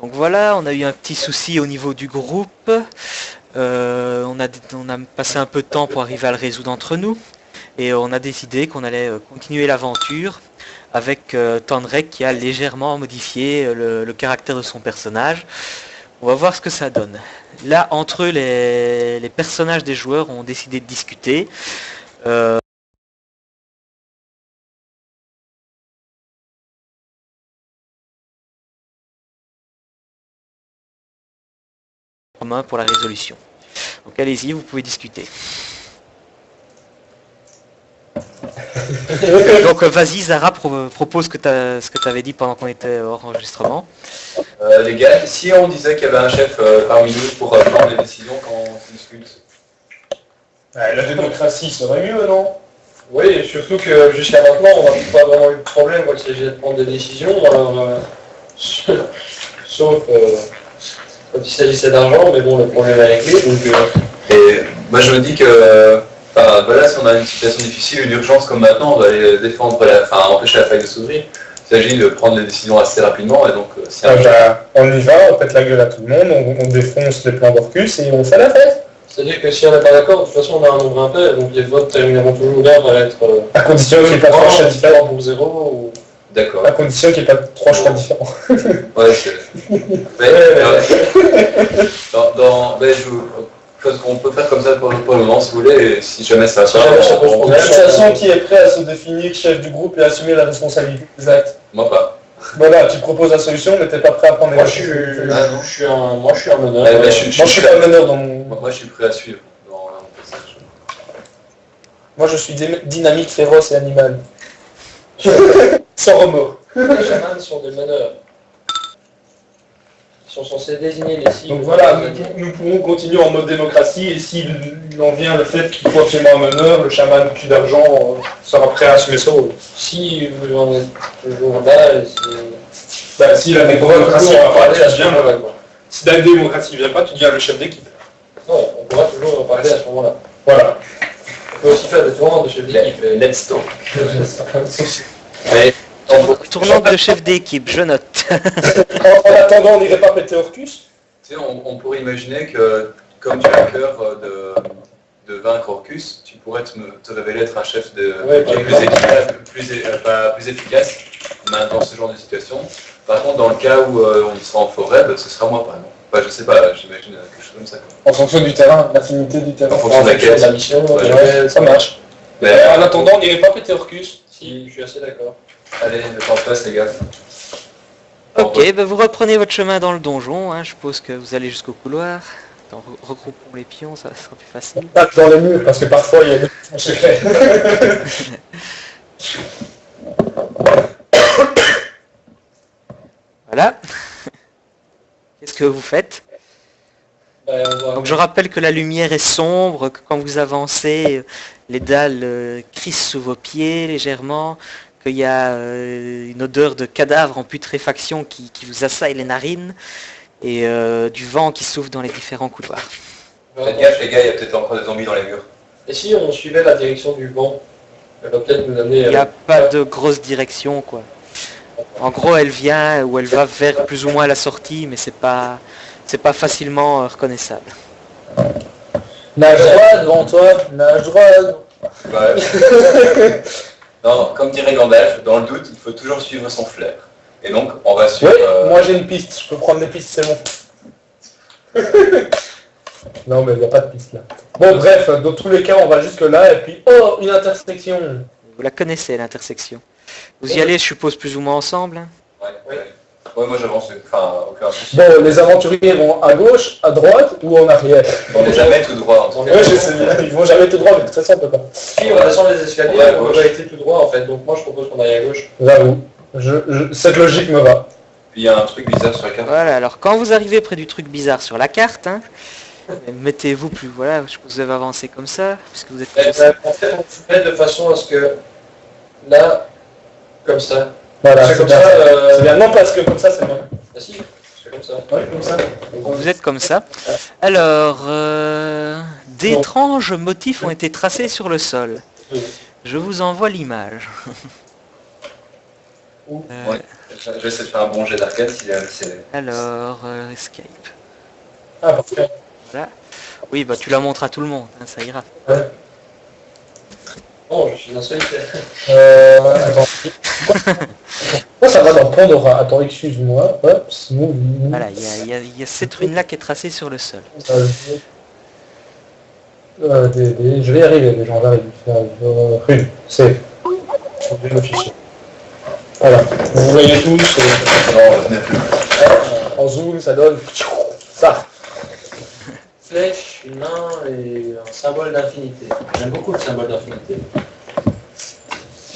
Donc voilà, on a eu un petit souci au niveau du groupe. On a passé un peu de temps pour arriver à le résoudre entre nous. Et on a décidé qu'on allait continuer l'aventure avec Tandrek qui a légèrement modifié le caractère de son personnage. On va voir ce que ça donne. Là, entre eux, les personnages des joueurs ont décidé de discuter. Commun pour la résolution. Donc allez-y, vous pouvez discuter. Donc vas-y, Zara, propose ce que tu avais dit pendant qu'on était hors enregistrement. Les gars, si on disait qu'il y avait un chef parmi nous pour prendre les décisions quand on discute. La démocratie serait mieux, non? Oui, surtout que jusqu'à maintenant, on n'a pas vraiment eu de problème quand il s'agit de prendre des décisions, alors, sauf quand il s'agissait d'argent, mais bon, le problème est réglé. Donc, Et moi je me dis que, voilà, si on a une situation difficile, une urgence comme maintenant, on va aller défendre, empêcher la faille de s'ouvrir. Il s'agit de prendre les décisions assez rapidement, et donc c'est on y va, on pète la gueule à tout le monde, on défonce les plans d'Orcus et on fait la fête. c'est-à-dire que si on n'est pas d'accord, de toute façon, on a un nombre impair, donc les votes termineront toujours là par être À condition qu'il n'y ait pas trois choix différents. pour 0 ou... D'accord. À condition qu'il n'y ait pas trois choix différents. Ouais, c'est... on peut faire comme ça pour le moment, si vous voulez, et si jamais ça va De toute façon, qui est prêt à se définir chef du groupe et assumer la responsabilité des actes? Moi pas. Voilà, tu proposes la solution, mais t'es pas prêt à prendre les Moi, je suis un meneur. Ouais, Moi, je suis pas meneur dans mon... Moi, je suis prêt à suivre dans mon passage. Moi, je suis dynamique, féroce et animal. Sans remords. Les chamans sont des meneurs. Ils sont censés désigner les cibles. Donc voilà, nous pourrons continuer en mode démocratie, et s'il en vient le fait qu'il faut absolument un meneur, le chaman cul d'argent sera prêt à assumer ça. Si vous en êtes toujours là, Si la démocratie on va va pas, parler à tu ce viens. moment-là, quoi. Si la démocratie vient pas, tu deviens le chef d'équipe. Non, on pourra toujours en parler à ce moment-là. Voilà. On peut aussi faire des tournois de chef d'équipe. Let's talk. Tournante de chef d'équipe, je note. En attendant, on n'irait pas péter Orcus? Tu sais, on pourrait imaginer que, comme tu as le cœur de vaincre Orcus, tu pourrais te révéler être un chef qui est plus efficace dans ce genre de situation. Par contre, dans le cas où on sera en forêt, ce sera moi, par exemple. Enfin, je sais pas, j'imagine quelque chose comme ça. En fonction du terrain, l'affinité du terrain. En fonction de la quête. De la mission, Ouais, ça marche. En attendant, on n'irait pas péter Orcus? Si, je suis assez d'accord. Allez, le temps passe, les gars. Ok, vous reprenez votre chemin dans le donjon. Je suppose que vous allez jusqu'au couloir. Attends, regroupons les pions, ça sera plus facile. Pas dans les murs, parce que parfois il y a des secrets. Voilà. Qu'est-ce que vous faites? Donc je rappelle que la lumière est sombre, que quand vous avancez, les dalles crissent sous vos pieds légèrement, qu'il y a une odeur de cadavre en putréfaction qui vous assaille les narines, et du vent qui souffle dans les différents couloirs. Faites gaffe, les gars, il y a peut-être encore des zombies dans les murs. Et si on suivait la direction du vent, elle va peut-être nous amener... Il n'y a pas de grosse direction, quoi. En gros, elle vient ou elle va vers plus ou moins la sortie, mais c'est pas facilement reconnaissable. Nage droit devant toi, nage droit. Ouais. Non, comme dirait Gandalf, dans le doute, il faut toujours suivre son flair. Et donc, on va suivre... Oui, moi j'ai une piste, je peux prendre les pistes, c'est bon. Non, mais il n'y a pas de piste là. Bon, bref, dans tous les cas, on va jusque là, et puis, oh, une intersection. Vous la connaissez, l'intersection. Vous y allez, je suppose, plus ou moins ensemble. Ouais, moi j'avance, aucun souci. Bon, les aventuriers vont à gauche, à droite ou en arrière? On n'est jamais tout droit. Oui, je sais bien, ils vont jamais tout droit, mais de toute façon, on peut pas. Si on descend les escaliers, Ouais, on va été tout droit en fait, donc moi je propose qu'on aille à gauche. J'avoue, cette logique me va. Puis il y a un truc bizarre sur la carte. Voilà, alors quand vous arrivez près du truc bizarre sur la carte, mettez-vous plus, voilà, je suppose que vous avez avancé comme ça, puisque vous êtes... En fait, on fait de façon à ce que, là, comme ça. Voilà, C'est comme bien. ça, C'est bien, non, parce que comme ça, c'est bien. Ah si, c'est comme ça. Oui, comme ça. Vous êtes comme ça. Alors, d'étranges motifs ont été tracés sur le sol. Je vous envoie l'image. Ouais. Je vais essayer de faire un bon jet d'arcade si c'est... Alors, escape. Ah, parfait. Voilà. Oui, bah tu la montres à tout le monde, hein, ça ira. Ouais. Oh, je suis un solitaire. Attends. Pourquoi ça va dans Pandora? Attends, excuse-moi. Hop, smooth. Voilà, il y a cette rune-là qui est tracée sur le sol. Je vais y arriver, les gens, j'arrive. Rune, c'est. Je vais le fichier. Voilà. Vous voyez tous. Non, je n'ai plus. En zoom, ça donne. Ça. Flèche, une main et un symbole d'infinité. J'aime beaucoup le symbole d'infinité.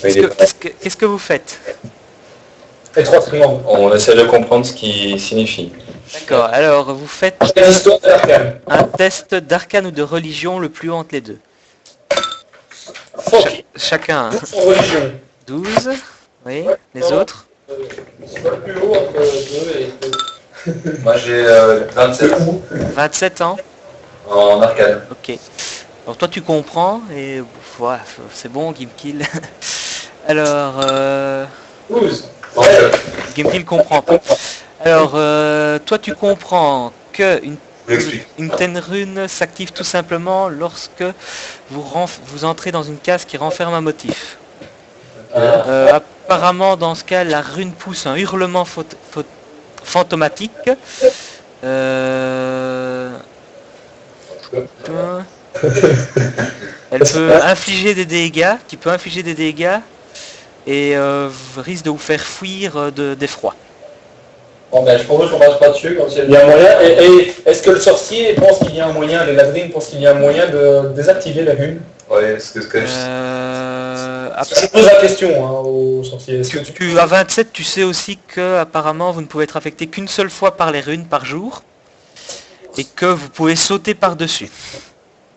Qu'est-ce que vous faites? Et 3 triangles. On essaie de comprendre ce qui signifie. D'accord, alors vous faites L'histoire de l'arcane. un test d'arcane ou de religion le plus haut entre les deux. Fuck. Chacun, hein. En religion. 12, oui, les autres? C'est pas le plus haut entre 2 et 2. Moi j'ai 27 27 ans? en arcade. Ok. Alors toi tu comprends, et voilà, c'est bon, Gimkill. Alors, 12. Donc, Gimkill comprend pas. Alors, toi tu comprends que je vous explique. une telle rune s'active tout simplement lorsque vous entrez dans une case qui renferme un motif. Apparemment, dans ce cas, la rune pousse un hurlement fantomatique. Elle peut infliger des dégâts, qui peut infliger des dégâts, et risque de vous faire fuir d'effroi. Bon ben je propose qu'on passe pas dessus comme c'est Il y a un moyen. Et est-ce que le sorcier pense qu'il y a un moyen, les ladrines pensent qu'il y a un moyen de désactiver la rune? Ouais, ce que Je pose la question hein, aux sorciers. Est-ce que à 27, tu sais aussi que apparemment vous ne pouvez être affecté qu'une seule fois par les runes par jour, et que vous pouvez sauter par-dessus.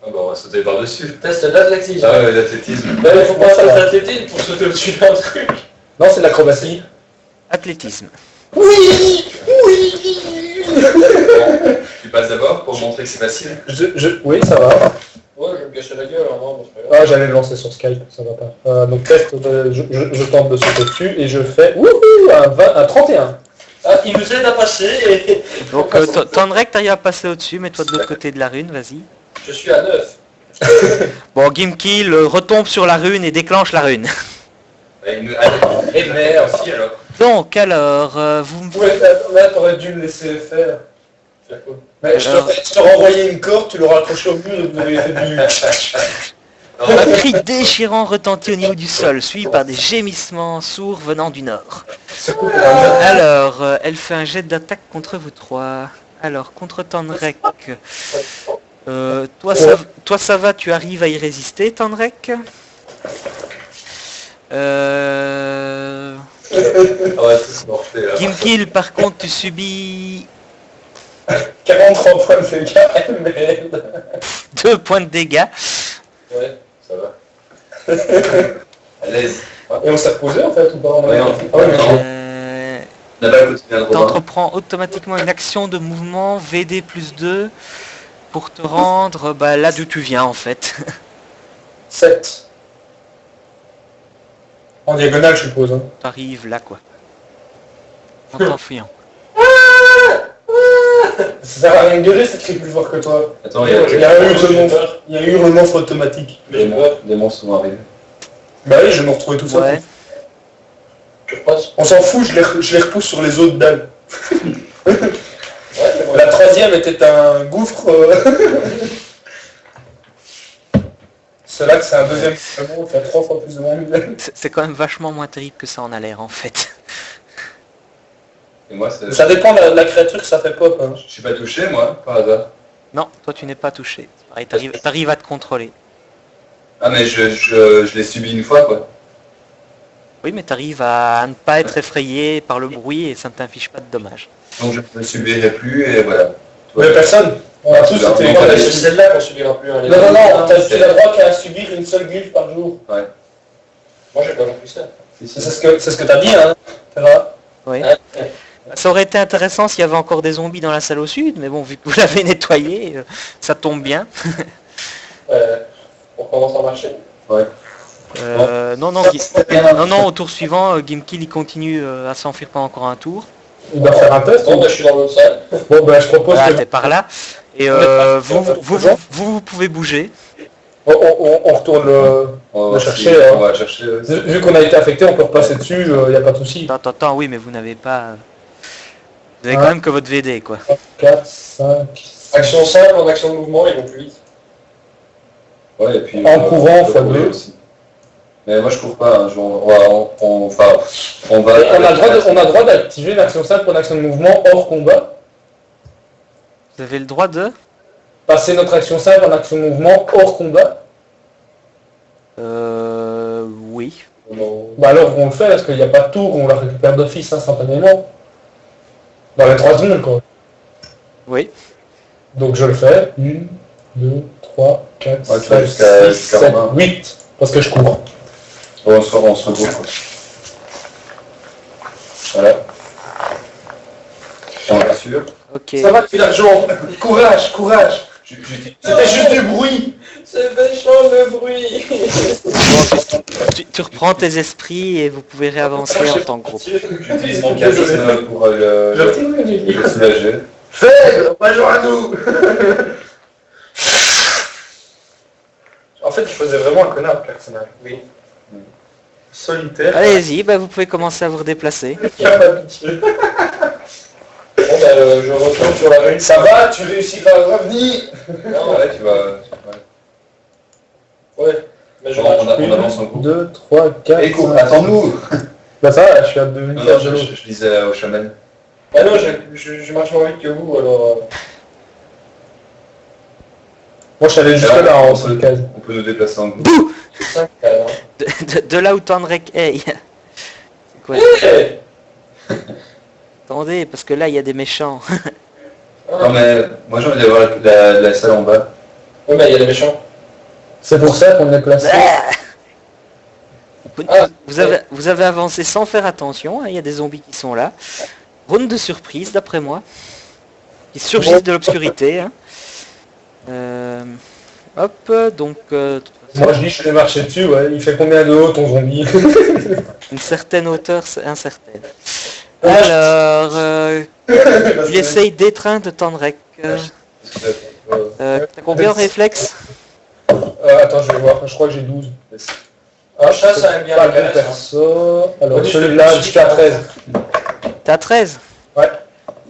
Ah bah on va sauter par-dessus. Test d'athlétisme. Ah ouais, l'athlétisme. Ben il faut pas faire d'athlétisme pour sauter au-dessus d'un truc. Non, c'est de l'acrobatie. Athlétisme. Oui. Tu passes d'abord pour montrer que c'est facile. Oui, ça va. Ouais, je vais me gâcher la gueule, hein, non, c'est pas grave. Ah, j'allais le lancer sur Skype, ça va pas. Donc test, je tente de sauter dessus et je fais un 31. Ah, il nous aide à passer et... Donc Tandrek, t'arrives à passer au-dessus, mets-toi de l'autre côté de la rune, vas-y. Je suis à 9. Bon, Gimkill retombe sur la rune et déclenche la rune. Et merde aussi alors. Donc alors, vous me... Ouais, là t'aurais dû le laisser faire. Faire quoi? Mais je t'aurais envoyé une corde, tu l'aurais accroché au mur et vous auriez fait du... Un cri déchirant retentit au niveau du sol, suivi par des gémissements sourds venant du nord. Alors, elle fait un jet d'attaque contre vous trois. Alors, contre Tandrek, toi ça va, tu arrives à y résister, Tandrek. Ah ouais, c'est morté là. Gimkill, par contre, tu subis 43 points de dégâts, merde. 2 points de dégâts. Ouais, ça va. À l'aise. Et on s'est reposé en fait ou pas? Ouais, non. Ah ouais, mais Non. On n'a pas le quotidien de Robin. T'entreprends automatiquement une action de mouvement VD plus 2 pour te rendre là d'où tu viens en fait. 7. En diagonale, je suppose. Hein. T'arrives là quoi. En t'enfuyant. Ça sert à rien de gueuler, ça crie plus fort que toi. Attends, Il y a un hurlement automatique. des monstres vont arriver. Bah oui, je vais me retrouver tout seul. Ouais. Je passe. On s'en fout, je les repousse sur les autres dalles. Ouais, c'est bon. La troisième était un gouffre. C'est là que c'est un deuxième hurlement, qui a 3 fois plus de monde. C'est quand même vachement moins terrible que ça en a l'air en fait. Et moi, c'est... Ça dépend de la créature que ça fait pop. Hein. Je suis pas touché, moi, par hasard. Non, toi tu n'es pas touché. C'est pareil, t'arrives à te contrôler. Ah, mais je l'ai subi une fois, quoi. Oui, mais t'arrives à ne pas être effrayé par le bruit et ça ne t'inflige pas de dommages. Donc je ne le subirai plus, et voilà. Mais personne. On a tous c'est été... un- C'est celle-là qu'on subira plus. Hein, les Non, autres. tu n'as droit qu'à subir une seule glyphe par jour. Ouais. Moi j'ai pas compris ça. C'est ce que t'as dit, hein. Terra. Oui. Ouais. Ça aurait été intéressant s'il y avait encore des zombies dans la salle au sud, mais bon, vu que vous l'avez nettoyé, ça tombe bien. On commence à marcher. Ouais. Non, au tour suivant, Gimkill il continue à s'enfuir pendant encore un tour. Il doit faire un test. Bon, bah, je suis dans l'autre salle. Bon, bah, je propose Voilà, que t'es par là. Et vous pouvez bouger. on retourne le chercher. On va le chercher. Vu qu'on a été affecté, on peut repasser dessus, il n'y a pas de souci. Attends, oui, mais vous n'avez pas... Vous avez quand même que votre VD, quoi. 4, 5... Action 5, en action de mouvement, ils vont plus vite. Ouais, et puis... En courant, on peut x2. courir aussi. Mais moi je cours pas, hein. On va... On a le droit d'activer une action 5 pour une action de mouvement hors combat. Vous avez le droit de... Passer notre action 5 en action de mouvement hors combat. Oui. Bah alors on le fait, parce qu'il n'y a pas de tour, on la récupère d'office instantanément. Dans les 3 secondes, quoi. Oui. Donc je le fais. 1, 2, 3, 4, Ouais, 5, jusqu'à 6, 7, Romain. 8. Parce que je cours. On se regroupe, quoi. Voilà. On est sûr. Ok. Ça va, tu l'argent. Courage, courage. C'était juste du bruit. C'est méchant le bruit. Tu reprends tes esprits et vous pouvez réavancer en tant que groupe. J'utilise mon charisme pour le soulager. Faible, pas joint à nous. En fait, je faisais vraiment un connard, le personnage. Oui. Solitaire. Allez-y, bah, vous pouvez commencer à vous redéplacer. Il y a pas pitié. Bon, bah, je retourne sur la rue. Ça va, tu réussiras à revenir. Non, ouais, tu vas... Ouais. Mais je On rentre. avance en groupe. 2, 3, 4. Et cours, attends-nous. Bah ça va, je suis à 2 minutes. Non, je disais au chaman. Ah non, je marche moins vite que vous, alors... Moi, je suis allé jusque là en 5 cases. On peut nous déplacer en groupe. 5 alors. De là où Tandrek est. C'est quoi Hey. Attendez, parce que là, il y a des méchants. Non mais, moi j'ai envie d'avoir la salle en bas. Ouais, mais il y a les méchants. C'est pour ça qu'on est placé. Vous avez avancé sans faire attention, hein, il y a des zombies qui sont là. Round de surprise, d'après moi. Ils surgissent de l'obscurité. Hein. Hop, donc... de toute façon, Moi, je dis, je vais marcher dessus, ouais. Il fait combien de haut, ton zombie? une certaine hauteur, c'est incertaine. Alors, il essaye d'étreindre Tandrek. T'as combien en réflexe? Attends, je vais voir. Je crois que j'ai 12. Ah, ça aime bien Pas la de graisse, perso. Alors, Oui, celui-là, je suis jusqu'à 13. T'as 13? Ouais.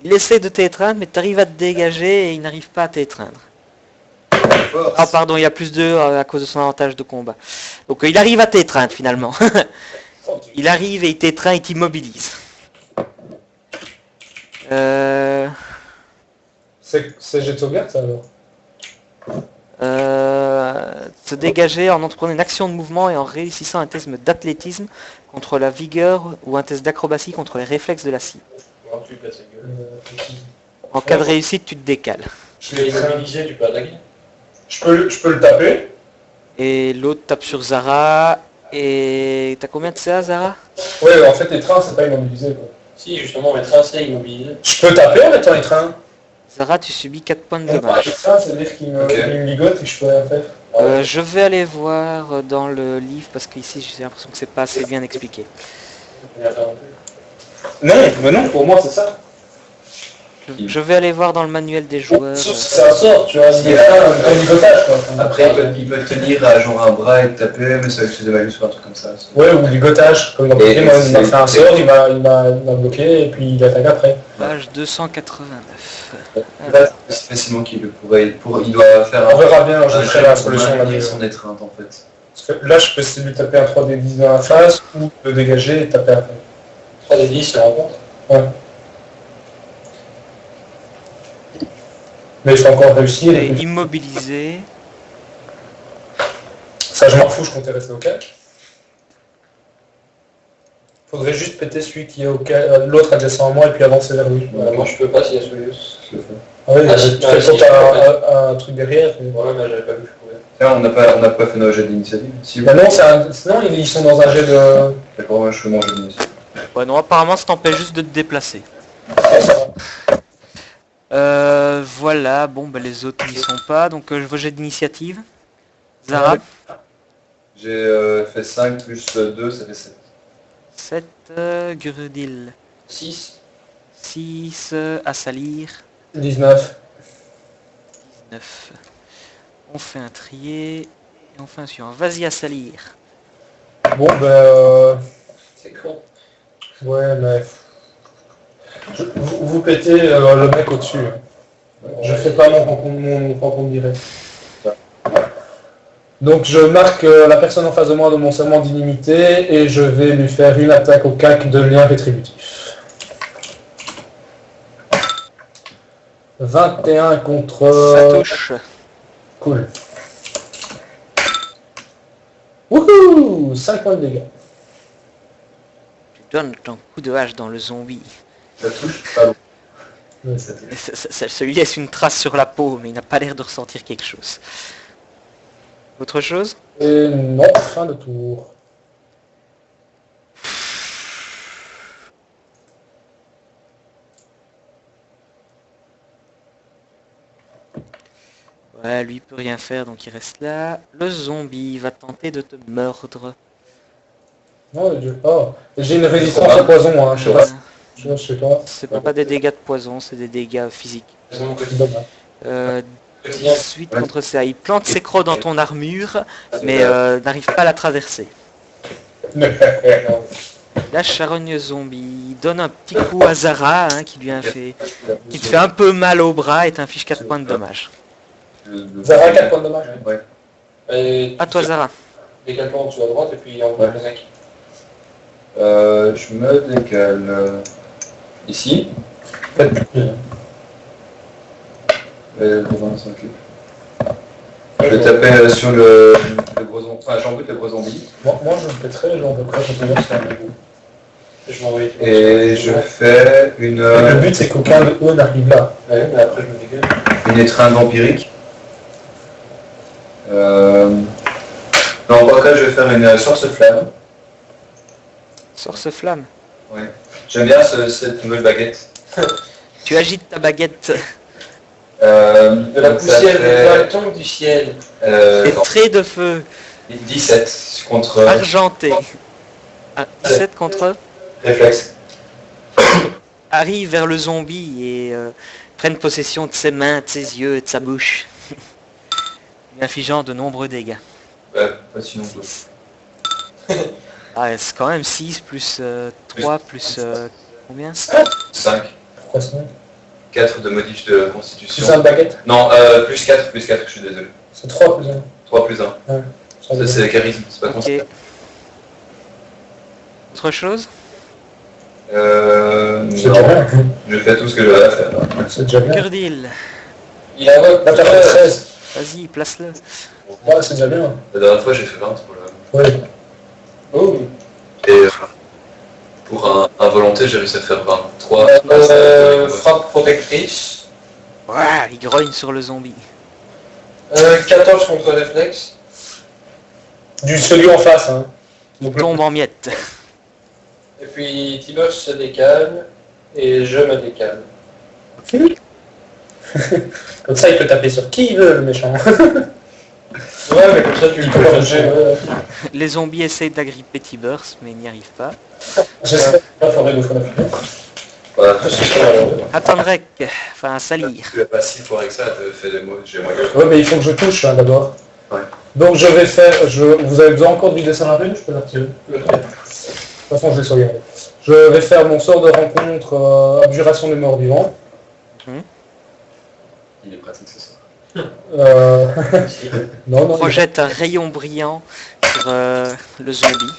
Il essaie de t'étreindre, mais t'arrives à te dégager et il n'arrive pas à t'étreindre. Ah pardon, il y a plus 2 à cause de son avantage de combat. Donc il arrive à t'étreindre finalement. Il arrive et il t'étreint et t'immobilise. C'est jet de sauvegarde, ça, alors? Se dégager en entreprenant une action de mouvement et en réussissant un test d'athlétisme contre la vigueur ou un test d'acrobatie contre les réflexes de la cible. En cas de réussite, tu te décales. Je l'ai immobilisé, tu peux attaquer. Je peux le taper. Et l'autre tape sur Zara. Et t'as combien de CA, Zara? Ouais, en fait, les trains, c'est pas immobilisé, quoi. Si, justement, les trains, c'est immobilisé. Je peux taper en étant les trains. Zara, tu subis 4 points de Les dommage. trains, c'est-à-dire qu'il me, Ok. il me ligote et que je peux rien faire. Je vais aller voir dans le livre parce qu'ici j'ai l'impression que c'est pas assez bien expliqué. Non, mais non, pour moi, c'est ça. Je vais aller voir dans le manuel des joueurs. Sauf si c'est un sort, tu vois. Il y a un ligotage, quoi. Après, il peut tenir à genre un bras et te taper, mais ça va utiliser de malus ou un truc comme ça. Ouais, ou ligotage. Comme dans Et Pokémon, il m'a c'est- fait un sort, il m'a bloqué et puis il attaque après. Page 289. Là, c'est facilement qu'il le pourrait. Il doit faire On verra bien, je un ferai la solution là. son étreinte en fait. Parce que là, je peux essayer de lui taper un 3D10 dans la face ou le dégager et taper après. 3D10, c'est rencontre. Ouais. Mais je vais encore réussir. Il est Et immobilisé. ça, je m'en fous, je comptais rester au calque. Faudrait juste péter celui qui est au calque, l'autre adjacent à moi et puis avancer vers lui. Voilà. Moi, je peux pas s'il y a Solius. Je le fais. Ah oui, Ah, tu si, fais si, quand si, t'as un truc derrière. Et... Ouais, mais j'avais pas vu que je pouvais. Tiens, on n'a pas fait nos jeux d'initiative. Si, Bah non, sinon ils sont dans un jet de... D'accord, moi je fais mon jeu d'initiative. Ouais, non, apparemment ça t'empêche juste de te déplacer. Voilà, bon, bah les autres n'y sont pas, donc je veux jet d'initiative. Zara, J'ai fait 5 plus 2, ça fait 7. 7, Grudil. 6. 6, Assalir. 19. 9. On fait un trier. Et on fait un suivant. Vas-y, Assalir. Bon, ben... C'est con. Ouais, mais... Vous pétez le mec au-dessus. Je fais pas mon rencontre direct. Donc je marque la personne en face de moi de mon serment d'inimité et je vais lui faire une attaque au cac de lien rétributif. 21 contre... Ça touche. Cool. Wouhou 5 points de dégâts. Tu donnes ton coup de hache dans le zombie. Ça touche pas long. Ouais. Ça touche. Ça lui laisse une trace sur la peau, mais il n'a pas l'air de ressentir quelque chose. Autre chose? Et non, fin de tour. Ouais, lui il peut rien faire, donc il reste là. Le zombie va tenter de te mordre. Non, j'ai une résistance au poison, hein. Je sais pas. Je sais pas. C'est pas des dégâts de poison, c'est des dégâts physiques. Dommage. 18 contre ça. Il plante ses crocs dans ton armure, mais n'arrive pas à la traverser. La charogne zombie il donne un petit coup à Zara, hein, qui te fait un peu mal au bras et t'inflige 4 points de dommage. Zara, 4 points de dommage. Ouais. Et À toi, Zara. décale-toi en dessous à droite et puis en bas le 5. Je me décale ici. Devant s'occupe. Je vais taper sur le gros zombie. Enfin, j'embute le gros zombie. Moi je le pèterai, genre de quoi je peux voir ça. Je m'envoie. Et je fais une, Le but c'est qu'aucun de eux n'arrive là. Ouais, mais après je me décale. une étreinte vampirique. Non, en cas, je vais faire une source flamme. Source flamme. Ouais. J'aime bien cette nouvelle baguette. Tu agites ta baguette. De la Donc ça poussière fait, des tombe du ciel. Des traits de feu 17 contre argentés. 17 contre réflexe. arrive vers le zombie et prennent possession de ses mains, de ses yeux et de sa bouche. Lui infligeant de nombreux dégâts. Ouais, pas sinon deux. Ah, c'est quand même 6 plus 3 plus combien? 5. Pourquoi ça? 4 de modif de C'est constitution. ça une baguette? Non, plus 4, je suis désolé. C'est 3 plus 1. 3 plus 1. Ouais. Ça c'est charisme, c'est pas Ok. constitution. Autre chose? C'est déjà Non, bien. je fais tout ce que j'avais à faire. C'est déjà bien. Kurdil, Il a un Là t'as fait 13. vas-y, place-le. Ouais, c'est déjà bien. La dernière fois j'ai fait 20 pour le... Ouais. Oh. Et pour un volonté j'ai réussi à faire 23. Frappe protectrice. Ouah, il grogne sur le zombie. 14 contre réflexe. Du celui en face, hein. Il tombe en miettes. Et puis Tiber se décale. Et je me décale. Comme ça il peut taper sur qui il veut, le méchant. Ouais, mais comme ça tu peux changer. Les zombies essayent d'agripper Tibers, mais ils n'y arrivent pas. J'espère qu'il faudrait nous faire la finale. Voilà. Attendrek, enfin Salir. Tu l'as pas si fort avec ça, te fait des mots, j'ai moyen. Ouais, mais il faut que je touche hein, d'abord. Ouais. Donc je vais faire. Vous avez besoin encore du dessin à la rune? Je peux la retirer. De toute façon, je vais sauvegarder. Je vais faire mon sort de rencontre, abjuration des morts vivants. Il est pratique ce soir. Non, non. Projette un rayon brillant sur le zombie.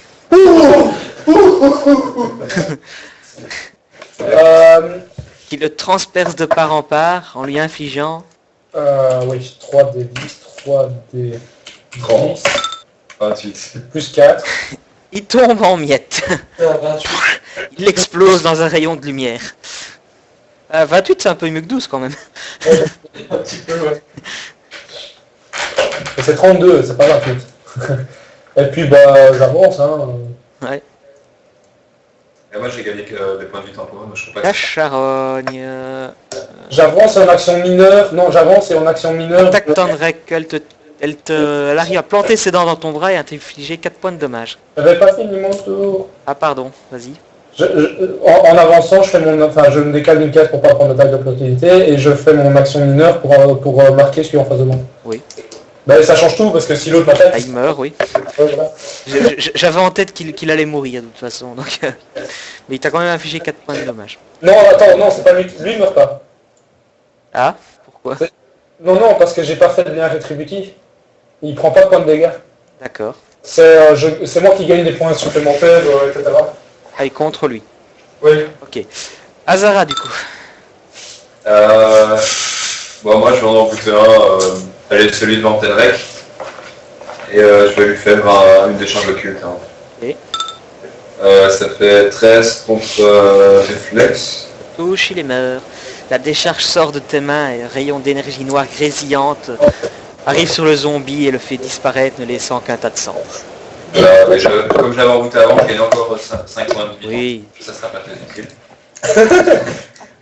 Qui le transperce de part en part en lui infligeant Oui, 3 d 10, 3 d 30. 10, 28. plus 4. il tombe en miettes. 28. Il explose dans un rayon de lumière. 28 c'est un peu mieux que 12 quand même. Un petit peu, ouais. Et c'est 32, c'est pas 28. Et puis bah j'avance, hein. Ouais. Et moi j'ai gagné que des points de vie temporaires, moi je crois pas La que... charogne. J'avance en action mineure. Non, j'avance et en action mineure. Attaque Tendrek, elle Elle arrive à planter ses dents dans ton bras et à t'infliger 4 points de dommage. J'avais pas fini mon tour. Ah pardon, vas-y. En avançant, je me décale d'une case pour pas prendre d'attaque d'opportunité et je fais mon action mineure pour marquer celui en face de moi. Oui. Bah ça change tout parce que si l'autre m'attaque... Ah, il meurt, oui. Voilà. J'avais en tête qu'il allait mourir de toute façon, donc... Mais il t'a quand même infligé 4 points de dommage. Non, attends, non, c'est pas lui. Lui, il meurt pas. Ah, pourquoi? Non, parce que j'ai pas fait de lien rétributif. Il prend pas de points de dégâts. D'accord. C'est moi qui gagne des points supplémentaires, etc. Ah, et contre lui. Oui. Ok. Azara, du coup. Bon, moi, je vais en rebooter un. Allez, celui de Vantenrek. Et je vais lui faire une décharge occulte. Hein. Ok. Ça fait 13 contre réflexe. Touche, il est mort. La décharge sort de tes mains et un rayon d'énergie noire grésillante arrive sur le zombie et le fait disparaître, ne laissant qu'un tas de sang. Voilà, mais comme je l'avais rebooté avant, je gagne encore 5 points de vie. Oui. Ça sera pas très utile.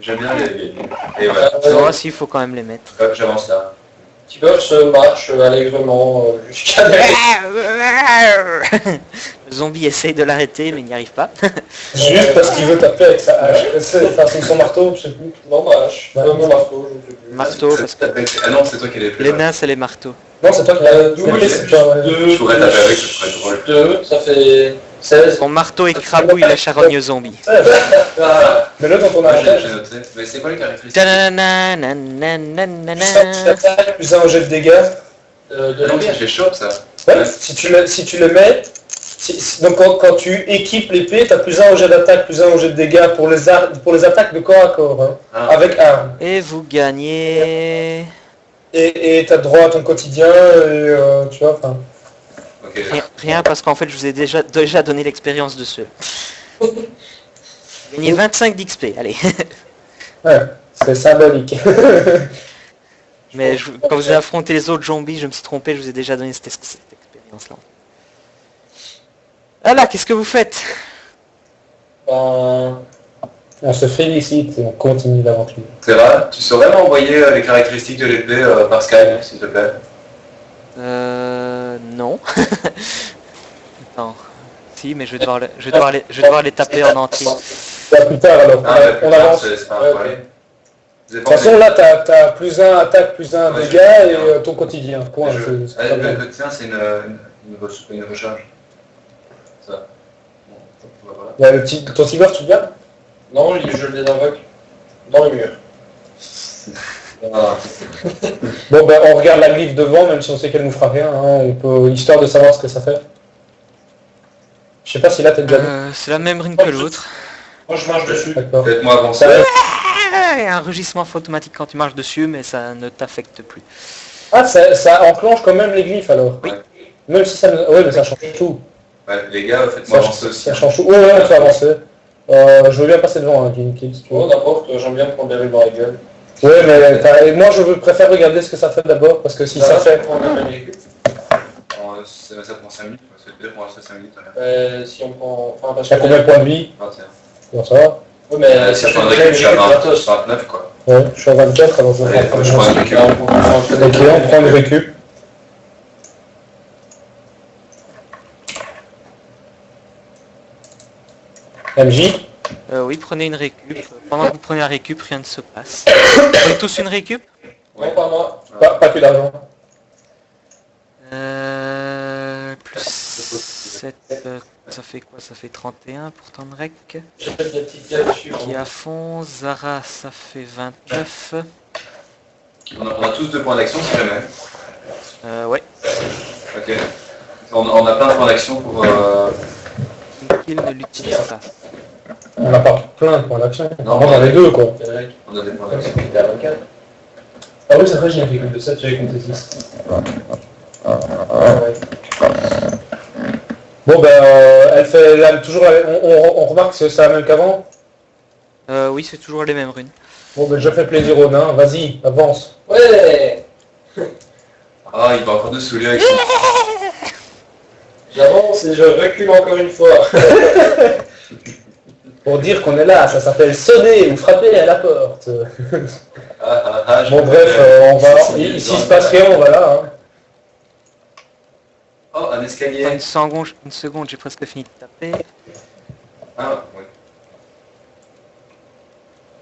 J'aime bien les gagner. Et voilà. Non, si, il faut quand même les mettre. J'avance là. Tibox marche allègrement jusqu'à... Le zombie essaye de l'arrêter, mais il n'y arrive pas. Juste parce qu'il veut taper avec sa hache. C'est son marteau, je sais plus. Non, ma hache. Mon marteau, je ne sais plus. Marteau, parce que Ah non, c'est toi qui l'as plus. les nains, c'est les marteaux. Non, c'est toi qui l'as double, c'est toi, ouais. Je pourrais taper avec, ce serait drôle. 2, ça fait 16. Ton marteau écrabouille la charogne zombie. Ah, Mais là, dans ton j'ai avantage, noté. Mais c'est quoi les caractéristiques? Ta-na-na-na-na-na-na. tu attaques plus un jet de dégâts. De Non, l'empire. j'ai chaud ça. Ouais, si tu le mets, donc quand tu équipes l'épée, tu as plus un au jet d'attaque, plus un au jet de dégâts pour les attaques de corps à corps, hein, Ah. avec arme. Et vous gagnez... Et tu as droit à ton quotidien, et, tu vois, enfin... Ok. Rien parce qu'en fait, je vous ai déjà donné l'expérience de ceux. Gagnez 25 d'XP, allez. Ouais, c'est symbolique. Mais quand vous avez affronté les autres zombies, je me suis trompé, je vous ai déjà donné cette expérience-là. Voilà, qu'est-ce que vous faites? Ben, On se félicite et on continue l'aventure. Terra, tu saurais m'envoyer les caractéristiques de l'épée par Skype, s'il te plaît? Non. Attends. Si, mais je vais devoir les taper en entier. Là, plus tard alors, Ah, mais on putain, avance. c'est pas un problème. De toute façon, là, t'as plus un attaque, plus un Ouais, dégâts et je- ton quotidien. Point. c'est pas grave. Le tien, c'est une recharge. Ça. Bon, voilà. Ton cyber, tu viens? non, je le désinvoque dans le mur. Ah. Bon, ben, on regarde la glyphe devant, même si on sait qu'elle nous fera rien. Hein, on peut, histoire de savoir ce que ça fait. Je sais pas si là, t'es déjà vu. C'est la même rune que l'autre. Moi, je marche dessus. D'accord. Faites-moi avancer. Ça va. Il y a un rugissement automatique quand tu marches dessus, mais ça ne t'affecte plus. Ah, ça enclenche quand même les glyphes alors. Oui. Même si ça... Ouais, mais ça change tout. Ouais, les gars, faites-moi Ça, avancer aussi. ça change tout. Ouais, on peut avancer. Je veux bien passer devant, hein, Kill, si tu veux. Oh, n'importe, j'aime bien prendre des rues dans la gueule. Ouais, mais moi préfère regarder ce que ça fait d'abord, parce que si ça fait... prendre un véhicule. Ça prend 5 minutes, quoi. C'est peut-être pour rester 5 minutes. Voilà. Si on prend... Enfin, parce T'as combien de points de vie? 21. Bon, ça va. Oui, mais Ça ça fait un fait récup, je suis à gratos. 29, quoi. Ouais, je suis à 24, alors je vais Allez, prendre je prends un récup. Ok, on prend le récup. MJ? Oui, prenez une récup. Pendant que vous prenez la récup, rien ne se passe. Vous prenez tous une récup? Non, pas moi. Pas plus d'argent. Plus 7, ça fait quoi? Ça fait 31 pour Tandrek. J'ai fait des petites gars dessus. Qui à fond, Zara, ça fait 29. On a tous 2 points d'action, si jamais. Ouais. Ok. On a plein de points d'action pour... Il ne l'utilise pas. On n'a pas plein de points d'action. Non, On en a deux, quoi. On a des points d'action. Il est à 24. Ah oui, c'est vrai, j'ai un récup de 7, j'avais compté 6. Ah ouais. Bon, ben, elle fait toujours... On remarque que c'est la même qu'avant. Oui, c'est toujours les mêmes runes. Bon, ben, je fais plaisir aux nains. Vas-y, avance. Ouais. Ah, il va encore nous saouler avec son... J'avance et je recule encore une fois. Pour dire qu'on est là, ça s'appelle sonner ou frapper à la porte. je Bon, bref, on va... S'il se passe rien, on va là. Hein. un escalier. Une seconde, j'ai presque fini de taper. Ah, oui.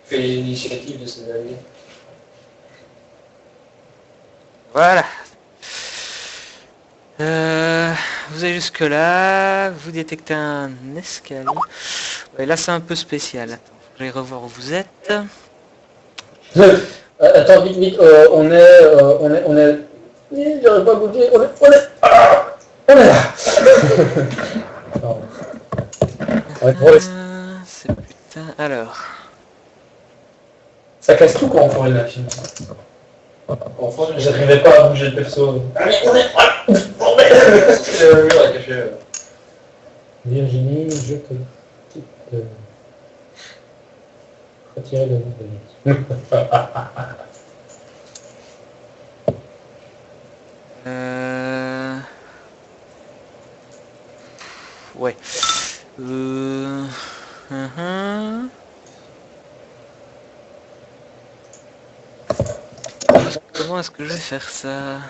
Fait l'initiative de ces années. Voilà. Vous allez jusque là, vous détectez un escalier. Ouais, là c'est un peu spécial. Attends, faut que j'aille revoir où vous êtes. Attends, vite, on est... J'aurais pas goûté, on est là. Pardon. Ouais, C'est putain. Alors. ça casse tout quand on fait une action. Enfin, J'arrivais pas à bouger le perso. le mur est caché. Virginie, je te quitte. Retirer le nom de Ouais. Comment est-ce que je vais faire ça?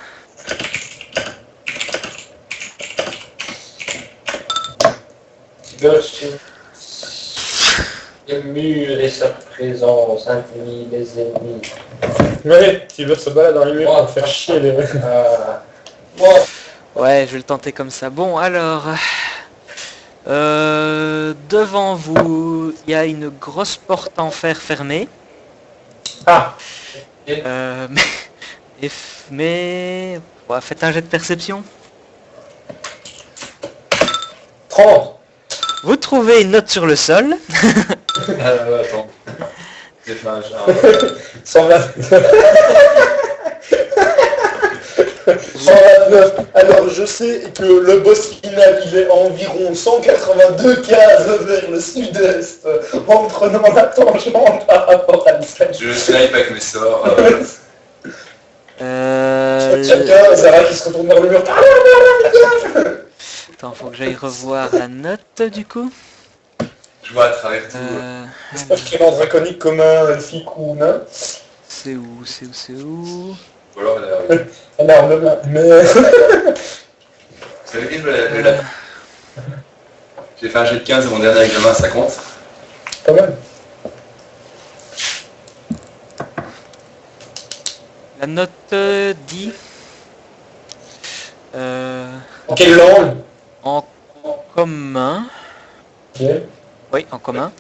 Ghost. Le mur et sa présence infinie des ennemis. Ouais, Tiber se balade dans les murs pour faire chier les mecs. Ouais, je vais le tenter comme ça. Bon, alors... devant vous, il y a une grosse porte en fer fermée. Ah, Mais... Ouais, faites un jet de perception. 30. Vous trouvez une note sur le sol. Attends. J'ai fait un 129. 129. Alors je sais que le boss final il est à environ 182 cases vers le sud-est en prenant la tangente par rapport à l'Israël. Je snipe avec mes sorts. Chacun, Sarah qui se retourne vers le mur. Attends, faut que j'aille revoir la note du coup. Je vois à travers tout. J'espère qu'il est en draconique commun, elfique ou nain. C'est où? Ou alors, Un arme, mais... vous savez qui le lapin? J'ai fait un jet de 15 et mon dernier examen, ça compte. Quand même. La note dit... En quelle langue? en commun. Ok. Oui, en commun.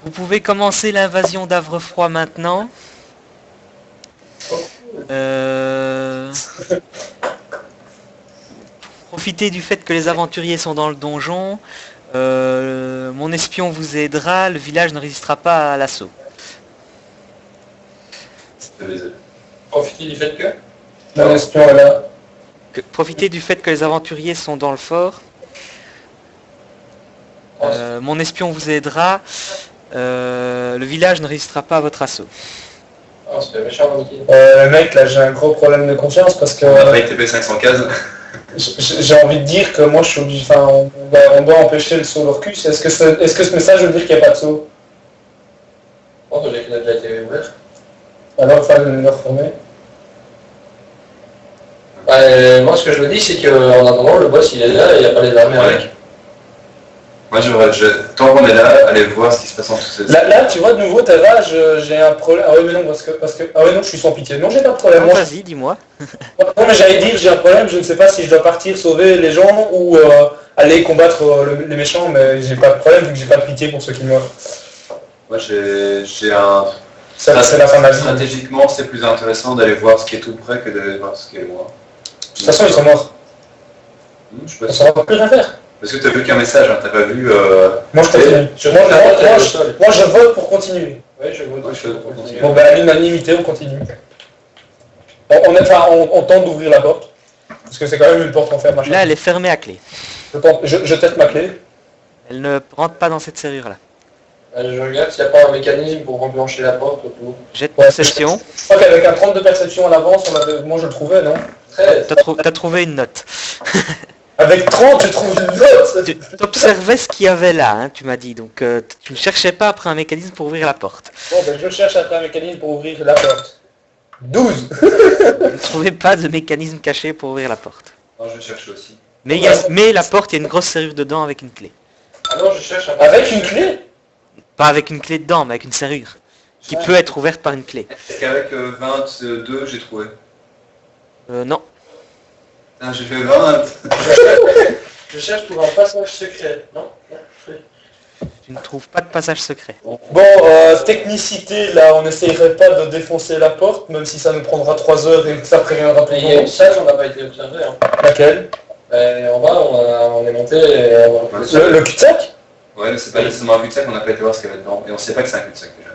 Vous pouvez commencer l'invasion d'Avrefroid maintenant. Profitez du fait que les aventuriers sont dans le donjon. Mon espion vous aidera, le village ne résistera pas à l'assaut. Profitez du fait que. Mon espion est là. Profitez du fait que les aventuriers sont dans le fort. Mon espion vous aidera. Le village ne résistera pas à votre assaut. Oh, c'est méchant, Mickey. Mec, là j'ai un gros problème de conscience parce que... On a pas été TP 500 cases. J'ai envie de dire que moi je suis obligé... Enfin, on doit empêcher le saut d'Orcus. Est-ce que ce message veut dire qu'il n'y a pas de saut? Oh, j'ai qu'il a déjà été ouvert. Alors il fallait le reformer. Moi, ce que je me dis, c'est qu'en attendant, le boss il est là et il n'y a pas les armées avec. Moi, tant qu'on est là, allez voir ce qui se passe en tout ces... Là, tu vois, de nouveau, t'es là, j'ai un problème. Ah oui, mais non, parce que... Ah oui, non, je suis sans pitié. Non, j'ai pas de problème. Moi, Vas-y, dis-moi. Non, mais j'allais dire, j'ai un problème, je ne sais pas si je dois partir sauver les gens ou aller combattre les méchants, mais j'ai pas de problème vu que j'ai pas de pitié pour ceux qui meurent. Moi, j'ai un... C'est la fin de la vie. Stratégiquement, c'est plus intéressant d'aller voir ce qui est tout près que d'aller voir ce qui est loin. De toute façon, ils sont morts. Je sais pas Ça si... ne va plus rien faire. Parce que t'as vu qu'un message, hein, t'as pas vu... Moi, je continue. Moi, je vote pour continuer. Oui, je vote. Ouais, je continue. Bon, ben, à l'unanimité, on continue. On tente d'ouvrir la porte. Parce que c'est quand même une porte en fer, machin. Là, elle est fermée à clé. Je teste ma clé. Elle ne rentre pas dans cette serrure-là. Je regarde s'il n'y a pas un mécanisme pour enclencher la porte autour. Jet de perception. Je crois qu'avec un 30 de perception à l'avance, moi je le trouvais, non? 13. T'as trouvé une note. Avec 30, tu trouves une note. Tu observais ce qu'il y avait là, hein, tu m'as dit, donc tu ne cherchais pas après un mécanisme pour ouvrir la porte. Bon, ben je cherche après un mécanisme pour ouvrir la porte. 12. Tu ne trouvais pas de mécanisme caché pour ouvrir la porte. Non, je cherche aussi. Mais la porte, il y a une grosse serrure dedans avec une clé. Alors je cherche un... Avec une clé? Pas avec une clé dedans, mais avec une serrure. Qui peut être ouverte par une clé. Est-ce qu'avec 22, j'ai trouvé? Non. Putain, j'ai fait 20. Je cherche pour un passage secret, non? Tu ne trouves pas de passage secret. Bon, technicité, là, on n'essayerait pas de défoncer la porte, même si ça nous prendra 3 heures et que ça préviendra tout Et le il y a une monde. salle, on n'a pas été observé. Hein. Laquelle? En bas, on est monté et... Le cul-de-sac? Ouais, mais c'est pas nécessairement un cul-de-sac, on n'a pas été voir ce qu'il y avait dedans. Et on sait pas que c'est un cul-de-sac déjà.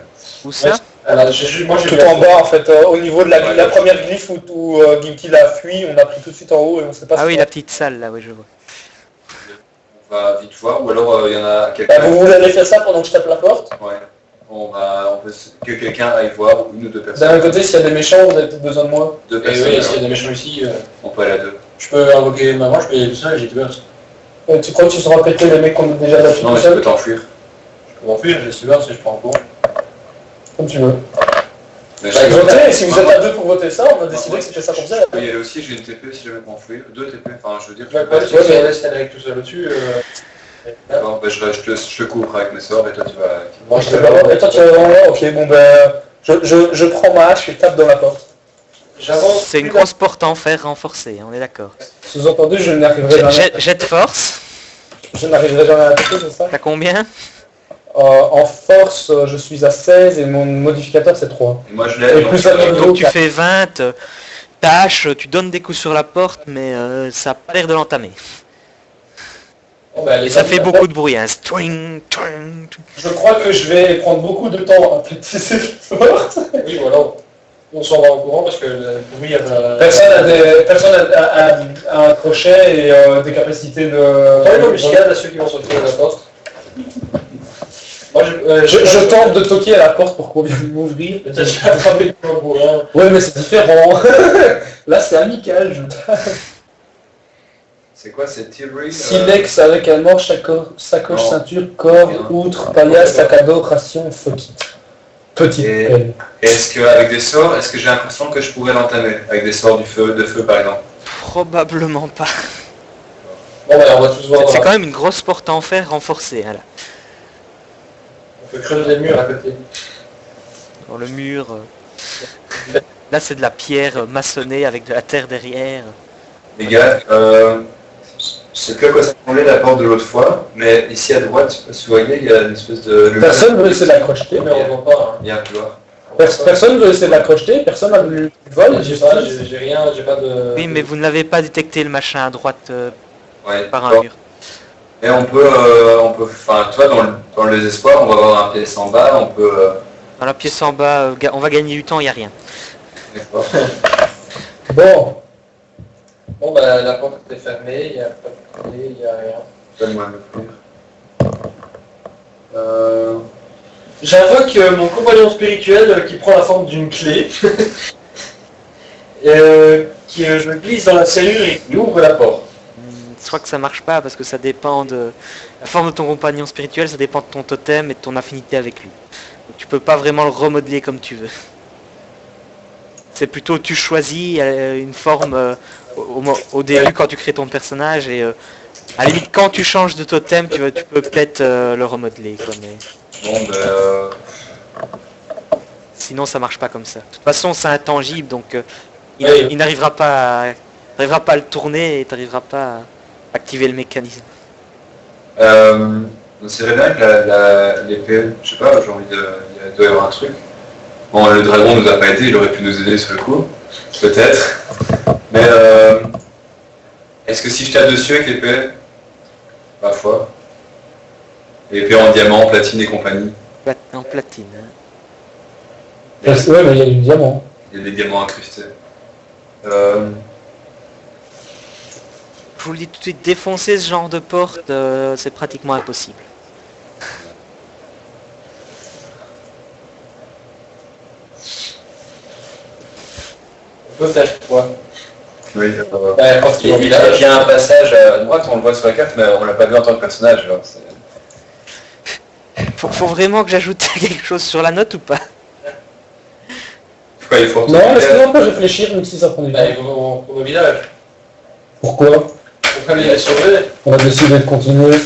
Où ça? Alors, moi, j'ai Tout en bas, en fait, au niveau de la première glyphe où Ginky a fui, on a pris tout de suite en haut et on sait pas Ah ce oui, qu'il y la a. petite salle, là, oui, je vois. On va vite voir, ou alors il y en a quelqu'un. Vous voulez aller faire ça pendant que je tape la porte? Ouais. On peut que quelqu'un aille voir, ou une ou deux personnes. D'un côté, s'il y a des méchants, vous avez peut-être besoin de moi. Deux Et personnes. oui, alors. s'il y a des méchants ici, On peut aller à deux. je peux invoquer ma main, je peux y aller tout seul, j'ai tout peur. Tu crois que tu sauras péter les mecs qu'on a déjà battus Non, tout mais tu peux seul? t'enfuir. Je peux m'enfuir, j'ai peur si je prends en cours. Comme tu veux. Mais Votez, si vous êtes à deux pour voter ça, on a décidé que c'était ça comme ça. Je peux y aller aussi, j'ai une TP si jamais pour m'enfuir. Deux TP, enfin je veux dire. Tu vas pas, si Ouais, tu mais- laisses avec tout seul au-dessus, Bon, ben, je te couvre avec mes sorts et toi tu vas. moi je te Et toi, tu vas vraiment là? Ok, bon ben, je prends ma hache et tape dans la porte. J'avance. C'est une grosse porte en fer renforcée, on est d'accord. Sous-entendu, je n'arriverai jamais. Jet de force, Je n'arriverai jamais à la taper, c'est ça? t'as combien? En force, je suis à 16 et mon modificateur c'est 3. Et moi je l'ai. Et plus un autre. Donc tu fais 20, tâche, tu donnes des coups sur la porte, mais ça n'a pas l'air de l'entamer. Bon, bah, Ça fait beaucoup de bruit, hein. String, twing, twing. Je crois que je vais prendre beaucoup de temps à péter cette porte. Oui, voilà. On s'en va au courant parce que le bruit a... Personne a un crochet et des capacités de... T'as une embuscade à ceux qui vont sortir de la porte. Moi, Je tente de toquer à la porte pour qu'on vienne m'ouvrir. T'as déjà attrapé le point pour rien. Ouais, mais c'est différent. Là, c'est amical. C'est quoi cette Tilbury Silex avec un manche, sacoche, Non. ceinture, corps, Rien. outre, paillasse, sac à dos, ration, fuck. Petite Et- pelle. Est-ce qu'avec des sorts, est-ce que j'ai l'impression que je pourrais l'entamer? Avec des sorts de feu par exemple? Probablement pas. Bon, bah, on va tous voir. C'est quand même une grosse porte en fer renforcée, hein, là. On peut creuser des murs à côté. Dans le mur. Là, c'est de la pierre maçonnée avec de la terre derrière. Les gars, je sais plus à quoi ça ressemblait la porte de l'autre fois, mais ici à droite, je sais pas si vous voyez, il y a une espèce de... Personne veut essayer de la crocheter. Mais on voit pas. Hein. Il y a un couloir. Personne veut essayer de la crocheter, personne n'a voulu vol. J'ai rien, j'ai pas de... Oui, mais vous ne l'avez pas détecté le machin à droite Ouais. par un Bon. mur. Et on peut, enfin, tu vois, dans le désespoir, on va avoir un pièce en bas, on peut... Dans la pièce en bas, on va gagner du temps, il n'y a rien. d'accord. Bon, Bon, bah, la porte est fermée, il n'y a pas de clé, il n'y a rien. Donne-moi un ouvrir. J'invoque mon compagnon spirituel qui prend la forme d'une clé. Je le glisse dans la serrure et qui ouvre la porte. Je crois que ça marche pas parce que ça dépend de... La forme de ton compagnon spirituel, ça dépend de ton totem et de ton affinité avec lui. Donc, tu peux pas vraiment le remodeler comme tu veux. C'est plutôt tu choisis une forme au début quand tu crées ton personnage et à la limite quand tu changes de totem tu peux peut-être le remodeler quoi, mais Bon, ben... sinon ça marche pas comme ça. De toute façon c'est intangible donc Oui. il n'arrivera pas à le tourner et t'arriveras pas à activer le mécanisme. C'est vrai bien que l'épée, je sais pas, j'ai envie de... Il doit y avoir un truc. Bon, le dragon nous a pas aidé, il aurait pu nous aider sur le coup, peut-être. Mais est-ce que si je tape dessus avec l'épée, ma foi, l'épée en diamant, platine et compagnie, En platine. Hein. ouais, mais il y a du diamant. il y a des diamants incrustés. Je vous le dis tout de suite, défoncer ce genre de porte, c'est pratiquement impossible. On peut faire quoi? Oui, Quand il est au il village. y a un passage à droite, on le voit sur la carte, mais on l'a pas vu en tant que personnage. Genre, Faut vraiment que j'ajoute quelque chose sur la note ou pas? Pourquoi il faut Non, laisse-moi un peu réfléchir, même si ça prend du temps. Il faut au village. Pourquoi? Pourquoi il est sauvé? On a décidé de continuer.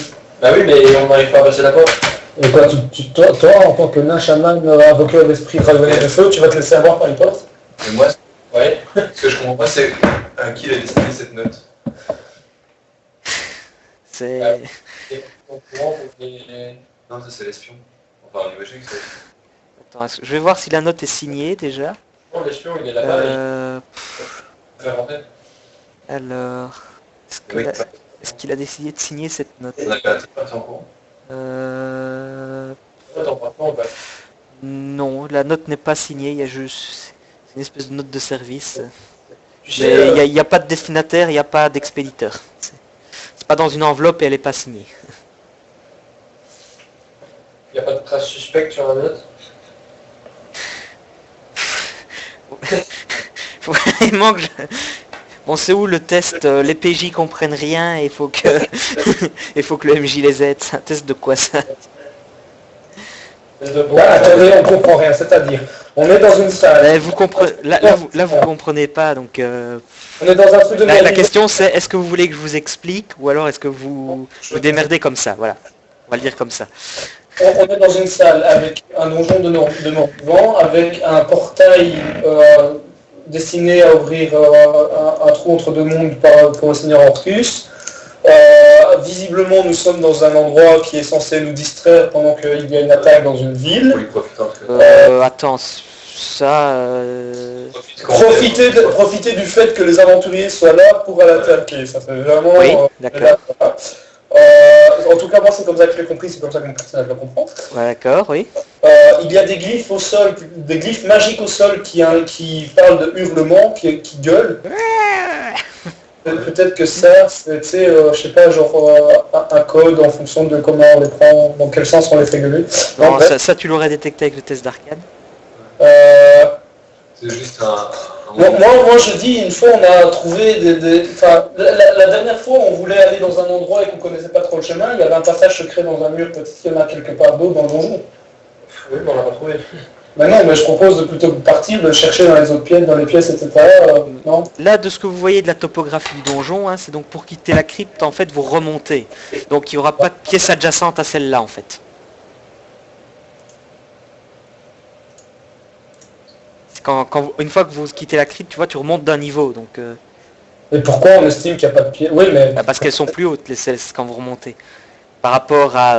Bah oui, mais on n'arrive pas à passer la porte. Et toi, toi, en tant que nain chaman, invoqueur d'esprit, dragonnier de feu, tu vas te laisser avoir par une porte? Et moi, Ouais. ce que je comprends pas, c'est à qui il a destiné cette note. C'est... Non, ça c'est l'espion. Enfin, on imagine que c'est... Attends, je vais voir si la note est signée déjà. Non, l'espion, il est là-bas, il fait inventer. Alors, est-ce qu'il a décidé de signer cette note? On a pas été en courant. Attends, maintenant, bah, Non, la note n'est pas signée, il y a juste c'est une espèce de note de service. tu Mais sais, il n'y a pas de destinataire, il n'y a pas d'expéditeur. C'est pas dans une enveloppe et elle n'est pas signée. il n'y a pas de trace suspecte sur la note. Faut vraiment que je... Bon, c'est où le test? Les PJ comprennent rien et il faut que il faut que le MJ les aide. C'est un test de quoi ça? Attendez, on comprend rien, c'est-à-dire, on est dans une salle. Vous comprenez là vous comprenez pas, donc On est dans un truc de la question c'est est-ce que vous voulez que je vous explique ou alors est-ce que vous vous démerdez comme ça? Voilà, on va le dire comme ça. On est dans une salle avec un donjon de mort-vivant, avec un portail destiné à ouvrir un trou entre deux mondes pour le seigneur Orcus. Visiblement, nous sommes dans un endroit qui est censé nous distraire pendant qu'il y a une attaque dans une ville. Pour y profiter en tout cas. Attends, ça... Profitez du fait que les aventuriers soient là pour l'attaquer. Ça fait vraiment... Oui, d'accord. En tout cas, moi, c'est comme ça que je l'ai compris, c'est comme ça que mon personnage le comprend. Ouais, d'accord, oui. Il y a des glyphes au sol, des glyphes magiques au sol qui parlent de hurlements, qui gueulent. Peut-être que ça, c'est, tu sais, je sais pas, genre un code en fonction de comment on les prend, dans quel sens on les fait gueuler. Non, ça tu l'aurais détecté avec le test d'arcade. C'est juste un... Moi, je dis, une fois, on a trouvé la dernière fois, on voulait aller dans un endroit et qu'on connaissait pas trop le chemin, il y avait un passage secret dans un mur, peut-être qu'il y en a quelque part d'autre dans le donjon. Oui, mais on l'a pas trouvé. Mais non, mais je propose de plutôt partir, de chercher dans les autres pièces, dans les pièces, etc. Non. Là, de ce que vous voyez de la topographie du donjon, hein, c'est donc pour quitter la crypte, en fait, vous remontez. Donc il n'y aura pas de pièce adjacente à celle-là, en fait. Une fois que vous quittez la crypte, tu vois, tu remontes d'un niveau. Donc, Et pourquoi on estime qu'il n'y a pas de pièces? Oui, mais... parce qu'elles sont plus hautes, les celles quand vous remontez. Par rapport à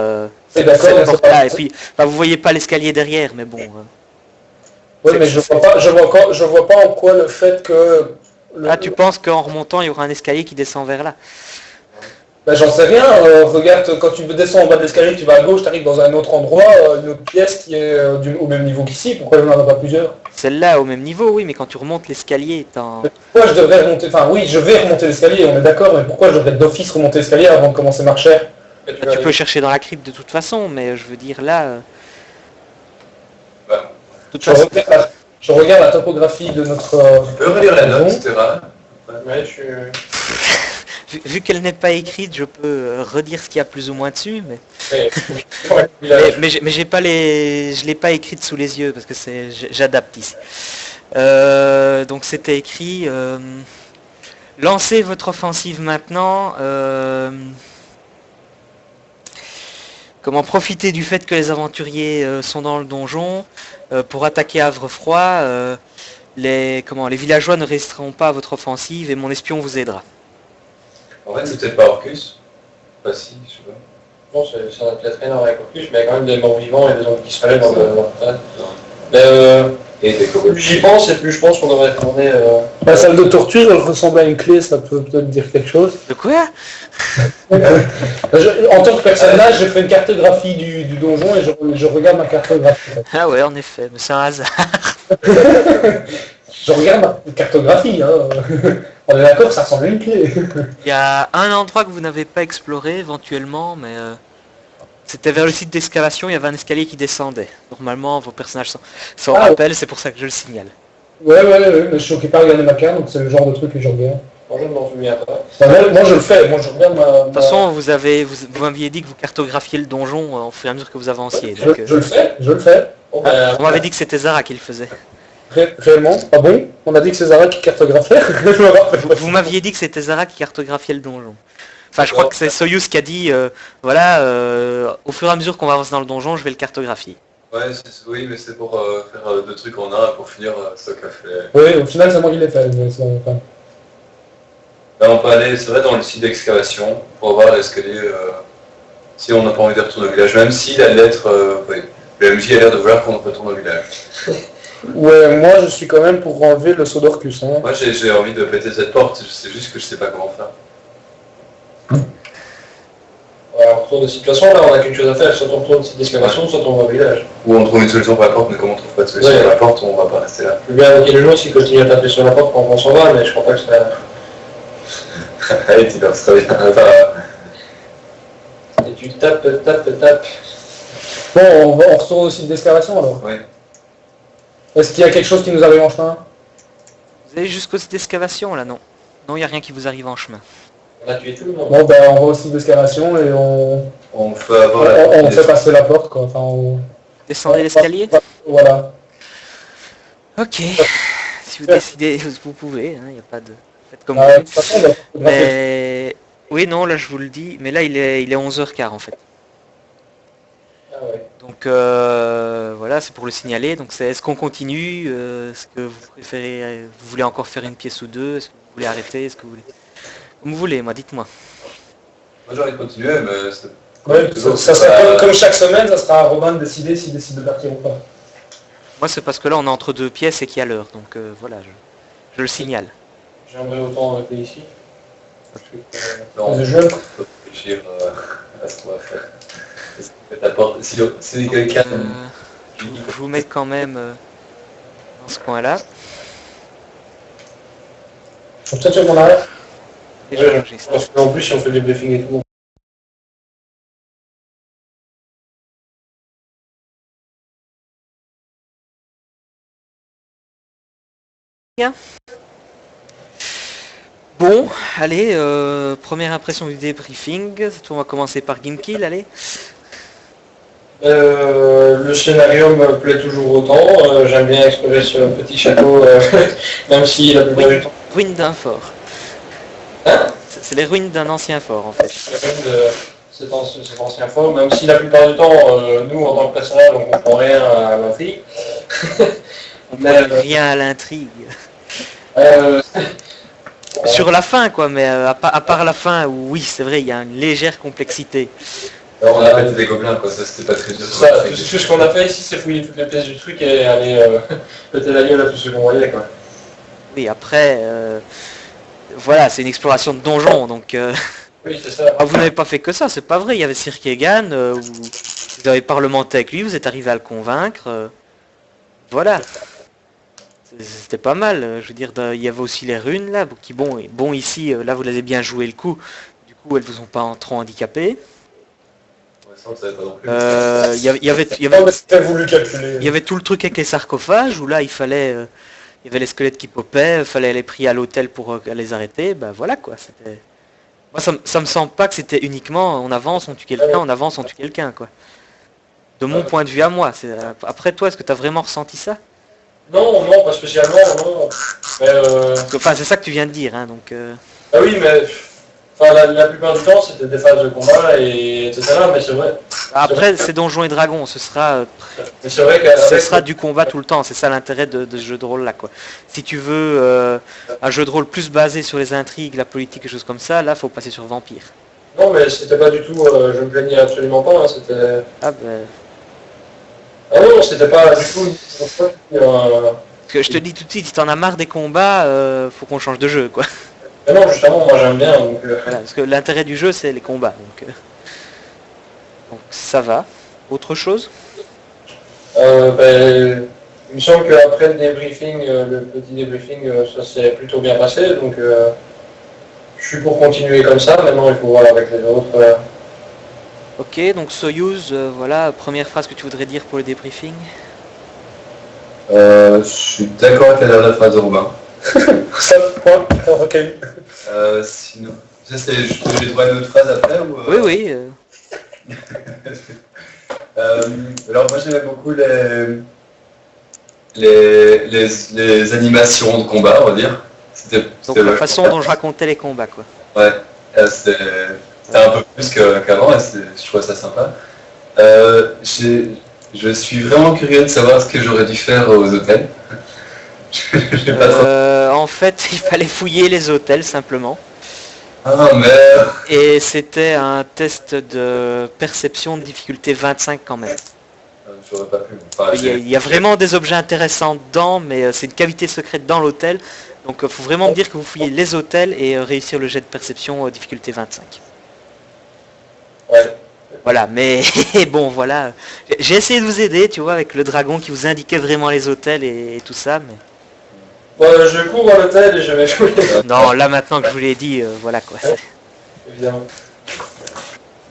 d'accord, cette mais porte-là. Et puis, vous voyez pas l'escalier derrière, mais bon. Oui, mais je vois pas en quoi le fait que... Tu penses qu'en remontant, il y aura un escalier qui descend vers là? Ben, j'en sais rien, regarde, quand tu descends en bas de l'escalier, tu vas à gauche, tu arrives dans un autre endroit, une autre pièce qui est au même niveau qu'ici, pourquoi il n'y en a pas plusieurs? Celle-là au même niveau, oui, mais quand tu remontes l'escalier, Pourquoi je devrais remonter, enfin oui, je vais remonter l'escalier, on est d'accord, mais pourquoi je devrais d'office remonter l'escalier avant de commencer ma recherche? Tu peux chercher dans la crypte de toute façon, mais je veux dire là... Bah, de toute façon... Je regarde la topographie de notre... tu peux relire la note, etc. Ouais, je suis... Vu qu'elle n'est pas écrite, je peux redire ce qu'il y a plus ou moins dessus, mais Ouais, mais j'ai pas je l'ai pas écrite sous les yeux parce que j'adapte ici. Donc c'était écrit lancez votre offensive maintenant. Comment profiter du fait que les aventuriers sont dans le donjon pour attaquer Havrefroy. Les villageois ne résisteront pas à votre offensive et mon espion vous aidera. En fait, c'est peut-être pas Orcus. Pas si, je sais pas. Non, ça va peut-être rien avec Orcus, mais il y a quand même des morts vivants et des gens qui se relèvent dans le... Et des plus j'y pense, et plus je pense qu'on devrait demander... La salle de torture, elle ressemble à une clé, ça peut peut-être dire quelque chose. De quoi? En tant que personnage, j'ai fait une cartographie du donjon et je regarde ma cartographie. Ah ouais, en effet, mais c'est un hasard. Je regarde ma cartographie, hein. On est d'accord, ça ressemble à une clé. Il y a un endroit que vous n'avez pas exploré éventuellement, mais c'était vers le site d'excavation, il y avait un escalier qui descendait. Normalement, vos personnages s'en rappellent, c'est pour ça que je le signale. Ouais, mais je suis occupé à regarder ma carte, donc c'est le genre de truc que je regarde. Moi, je ne m'en souviens pas. Moi, je le fais. Moi, je regarde De toute façon, vous m'aviez dit que vous cartographiez le donjon au fur et à mesure que vous avanciez. Donc, je le fais. Bon, ben, on m'avait dit que c'était Zara qui le faisait. Réellement? Ah bon? On a dit que c'est Zara qui cartographiait? Je me rappelle pas. Vous m'aviez dit que c'était Zara qui cartographiait le donjon. Enfin, je crois que c'est Soyuz qui a dit, voilà, au fur et à mesure qu'on va avancer dans le donjon, je vais le cartographier. Ouais, oui, mais c'est pour faire 2 trucs en un pour finir ce qu'a fait. Oui, au final, c'est moi qui l'ai fait. Mais enfin, Là, on peut aller, c'est vrai, dans le site d'excavation pour voir l'escalier si on n'a pas envie de retourner au village, même si la lettre, oui, le MJ a l'air de vouloir qu'on retourne au village. ouais, moi, je suis quand même pour enlever le saut d'Orcus. Hein. Moi, j'ai envie de péter cette porte, c'est juste que je sais pas comment faire. ouais, on retourne de situation, là, on n'a qu'une chose à faire, soit on retourne de site d'excavation, soit on va au village. Ou on trouve une solution pour la porte, mais comme on trouve pas de solution Ouais. pour la porte, on va pas rester là. Je veux bien invoquer le jour s'il continue à taper sur la porte pendant qu'on s'en va, mais je crois pas que ça... Allez, tu danses très bien. Et tu tapes. Bon, on retourne au site d'excavation alors. Oui. Est-ce qu'il y a quelque chose qui nous arrive en chemin? Vous allez jusqu'au site d'excavation, là, non? Non, il n'y a rien qui vous arrive en chemin. On a tué tout le monde. Bon, ben, on va au site d'excavation et On fait avoir la on fait passer la porte, quoi. Enfin, Descendez l'escalier? Voilà. Ok. Si vous décidez, vous pouvez, il n'y a pas de... Faites comme De vous toute façon, on va photographier. Mais... Oui, non, là, je vous le dis. Mais là, il est 11h15, en fait. Ah ouais. Donc, voilà, c'est pour le signaler. Donc, est-ce qu'on continue? Est-ce que vous préférez... Vous voulez encore faire une pièce ou deux? Est-ce que vous voulez arrêter? Est-ce que vous voulez... Comme vous voulez, moi, dites-moi. Moi, j'ai envie de continuer, mais c'est... Ouais, ça sera comme chaque semaine, ça sera à Robin de décider s'il décide de partir ou pas. Moi, c'est parce que là, on est entre deux pièces et qu'il y a l'heure. Donc, voilà, je le signale. J'aimerais autant arrêter ici. Non, Le on jeu. peut réfléchir à ce qu'on va faire. Est-ce qu'on fait la porte? Si quelqu'un... Je vous mets quand même dans ce coin-là. Faut peut-être sur mon arrière. Et Ouais, j'enregistre. parce qu'en plus, si on fait des briefings et tout, Bon, allez, première impression du débriefing. On va commencer par Gimkill, allez. le scénario me plaît toujours autant. J'aime bien explorer ce petit château, même si la plupart du temps, Ruines d'un fort. Hein C'est les ruines d'un ancien fort, en fait. c'est quand même de cet ancien fort, même si la plupart du temps, nous, en tant que personnage, on comprend rien à l'intrigue. On Mais, comprend rien à l'intrigue. Euh, Sur la fin, quoi, mais à part la fin, où oui, c'est vrai, il y a une légère complexité. Alors, on a pété des gobelins, quoi, ça c'était pas très dur. ça, tout ce qu'on a fait ici, c'est fouiller toutes les pièces du truc et aller péter la gueule à tous ceux qu'on voyait, quoi. Oui, après, voilà, c'est une exploration de donjon, donc... Oui, c'est ça. Ah, vous n'avez pas fait que ça, c'est pas vrai. Il y avait Sir Kegan, vous avez parlementé avec lui, vous êtes arrivé à le convaincre. Voilà. C'était pas mal. Je veux dire, il y avait aussi les runes là, qui bon ici, là vous avez bien joué le coup. Du coup, elles vous ont pas trop handicapé. Ça, ça va pas non plus. T'as voulu calculer. Il y avait tout le truc avec les sarcophages où là il fallait, il y avait les squelettes qui popaient, il fallait les prier à l'hôtel pour les arrêter. Ben voilà quoi. C'était. Moi, ça me semble pas que c'était uniquement on avance, on tue quelqu'un, on avance, on tue quelqu'un, quoi. De mon point de vue à moi. Après toi, est-ce que tu as vraiment ressenti ça? Non, pas spécialement, non. Mais, Enfin, c'est ça que tu viens de dire, hein, donc... ah oui, mais enfin, la plupart du temps, c'était des phases de combat, et etc. Mais c'est vrai. Après, c'est Donjons et Dragons, ce sera du combat tout le temps, c'est ça l'intérêt de ce jeu de rôle là, quoi. Si tu veux un jeu de rôle plus basé sur les intrigues, la politique et choses comme ça, là faut passer sur Vampire. Non, mais c'était pas du tout, je me plaignais absolument pas, hein, c'était... Ah ben... Ah non, c'était pas du tout... Parce que je te dis tout de suite, si t'en as marre des combats, faut qu'on change de jeu, quoi. Mais non, justement, moi j'aime bien, donc... Voilà, parce que l'intérêt du jeu c'est les combats, donc ça va. Autre chose? Ben, il me semble qu'après le débriefing, le petit débriefing, ça s'est plutôt bien passé, donc je suis pour continuer comme ça. Maintenant, il faut voir avec les autres. Ok, donc Soyuz, voilà, première phrase que tu voudrais dire pour le débriefing? Je suis d'accord avec la dernière phrase de Robin. Ça, point. Ok. Sinon, ça c'est juste j'ai droit à une autre phrase après ou, Oui, oui. Alors moi j'aimais beaucoup les animations de combat, on va dire. Donc la façon dont je racontais les combats, quoi. Ouais, c'était un peu plus qu'avant et je trouvais ça sympa. Je suis vraiment curieux de savoir ce que j'aurais dû faire aux hôtels. J'ai pas trop... En fait, il fallait fouiller les hôtels simplement. Ah merde. Et c'était un test de perception de difficulté 25 quand même. J'aurais pas pu. Enfin, Il y a vraiment des objets intéressants dedans, mais c'est une cavité secrète dans l'hôtel. Donc il faut vraiment me dire que vous fouillez les hôtels et réussir le jet de perception difficulté 25. Ouais. Voilà, mais bon, voilà. J'ai essayé de vous aider, tu vois, avec le dragon qui vous indiquait vraiment les hôtels et tout ça, mais... Bon, je cours à l'hôtel et je vais jouer. Non, là maintenant que je vous l'ai dit, voilà quoi. Évidemment.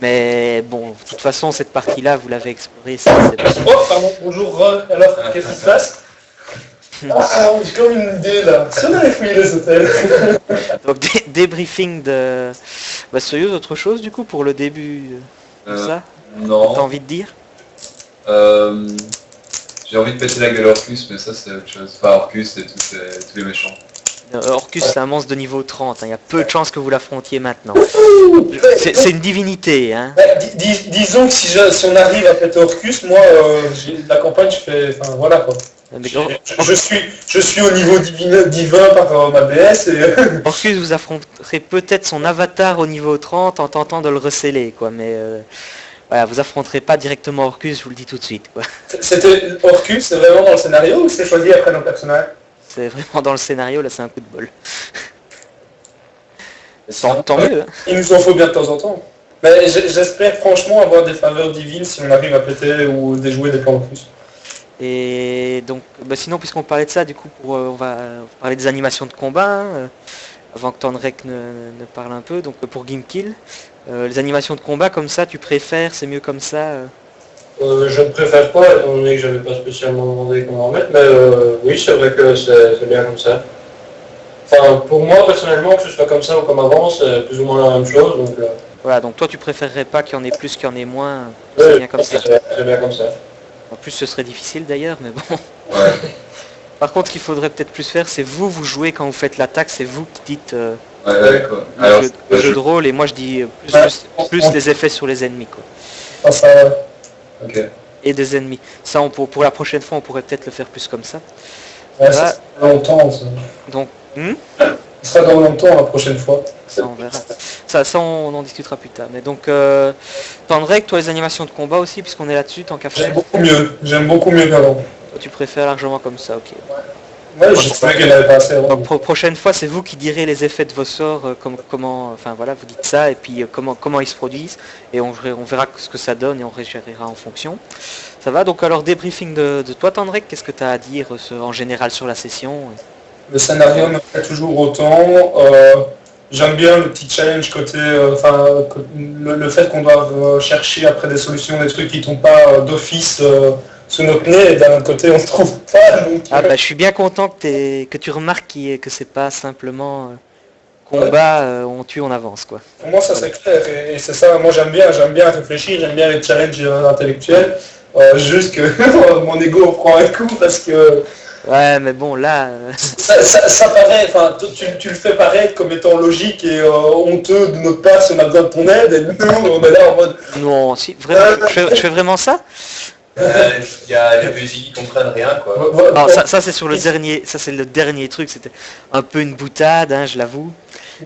Mais bon, de toute façon, cette partie-là, vous l'avez explorée, c'est bon. Oh, pardon, bonjour, alors, qu'est-ce qui se passe? Ah, j'ai comme une idée là. Si on avait fouillé les hôtels. Donc, débriefing de... Bah, sérieux, autre chose, du coup, pour le début de ça? Non. T'as envie de dire? J'ai envie de péter la gueule Orcus, mais ça c'est autre chose. Enfin, Orcus et tous les méchants. Orcus, c'est un monstre de niveau 30, il y a peu de chances que vous l'affrontiez maintenant. C'est une divinité, hein. Disons que si on arrive à péter Orcus, moi, la campagne, je fais... Enfin, voilà quoi. Je suis au niveau divin par ma BS et... Orcus, vous affronterez peut-être son avatar au niveau 30 en tentant de le receller, quoi, mais... Voilà, vous affronterez pas directement Orcus, je vous le dis tout de suite, quoi. C'était Orcus, c'est vraiment dans le scénario ou c'est choisi après nos personnages? C'est vraiment dans le scénario, là c'est un coup de bol. Tant mieux, hein. Il nous en faut bien de temps en temps. Mais j'espère franchement avoir des faveurs divines si on arrive à péter ou déjouer des plans Orcus. Et donc, bah sinon, puisqu'on parlait de ça, du coup, on va parler des animations de combat, hein, avant que Tandrek ne parle un peu. Donc pour Gimkill, les animations de combat comme ça, tu préfères, c'est mieux comme ça Je ne préfère pas, étant donné que je n'avais pas spécialement demandé comment en mettre, mais oui, c'est vrai que c'est bien comme ça. Enfin, pour moi, personnellement, que ce soit comme ça ou comme avant, c'est plus ou moins la même chose, donc... Voilà, donc toi tu préférerais pas qu'il y en ait plus qu'il y en ait moins, c'est bien comme ça. C'est bien comme ça. En plus ce serait difficile d'ailleurs, mais bon. Ouais. Par contre, ce qu'il faudrait peut-être plus faire, c'est vous jouez quand vous faites l'attaque, c'est vous qui dites Ouais, d'accord. le jeu de rôle, et moi je dis plus les effets sur les ennemis, quoi. Ah, ça... Ok. Et des ennemis. Ça, pour la prochaine fois, on pourrait peut-être le faire plus comme ça. Ouais, ça sera dans longtemps. Ça. Donc, ça sera dans longtemps la prochaine fois. Ça, on verra. Ça, on en discutera plus tard. Mais donc, Tandrek, toi, les animations de combat aussi, puisqu'on est là-dessus, tant qu'à faire. J'aime beaucoup mieux qu'avant. Toi, tu préfères largement comme ça, ok. Ouais, je savais qu'elle n'avait pas assez avant. Donc, prochaine fois, c'est vous qui direz les effets de vos sorts, comment, enfin voilà, vous dites ça, et puis comment ils se produisent, et on verra ce que ça donne, et on réagira en fonction. Ça va, donc alors débriefing de toi, Tandrek, qu'est-ce que tu as à dire en général sur la session? Le scénario me plaît toujours autant. J'aime bien le petit challenge côté, le fait qu'on doit chercher après des solutions, des trucs qui tombent pas d'office sous notre nez, et d'un autre côté on se trouve pas. Donc, je suis bien content que tu remarques que c'est pas simplement combat, on tue, on avance, quoi. Pour moi ça c'est clair, et c'est ça, moi j'aime bien réfléchir, j'aime bien les challenges intellectuels, juste que mon ego prend un coup parce que... Ouais, mais bon, là... Ça paraît, enfin, tu le fais paraître comme étant logique et honteux de notre part si on a besoin de ton aide, et nous, on est là en mode... Non, si, vraiment, je fais vraiment ça? Il y a les PJ qui comprennent rien, quoi. Alors, ça c'est sur le dernier, ça c'est le dernier truc, c'était un peu une boutade, hein, je l'avoue.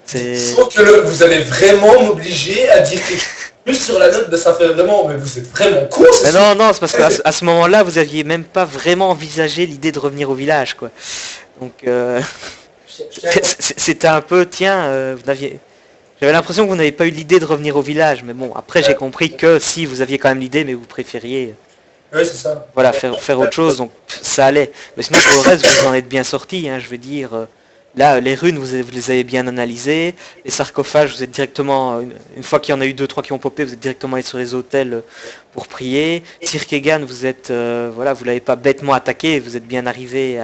Sauf que vous allez vraiment m'obliger à dire quelque chose plus sur la note de ça fait vraiment, mais vous êtes vraiment con. Mais non, c'est parce qu'à ce moment-là, vous aviez même pas vraiment envisagé l'idée de revenir au village, quoi. Donc, c'était un peu, tiens, j'avais l'impression que vous n'avez pas eu l'idée de revenir au village, mais bon, après j'ai compris que si vous aviez quand même l'idée, mais vous préfériez... Oui, c'est ça. Voilà, faire autre chose, donc ça allait. Mais sinon, pour le reste, vous en êtes bien sortis, hein, je veux dire. Là, les runes, vous les avez bien analysées. Les sarcophages, vous êtes directement, une fois qu'il y en a eu 2-3 qui ont popé, vous êtes directement allé sur les hôtels pour prier. Tirkegan, vous êtes, voilà, vous l'avez pas bêtement attaqué, vous êtes bien arrivé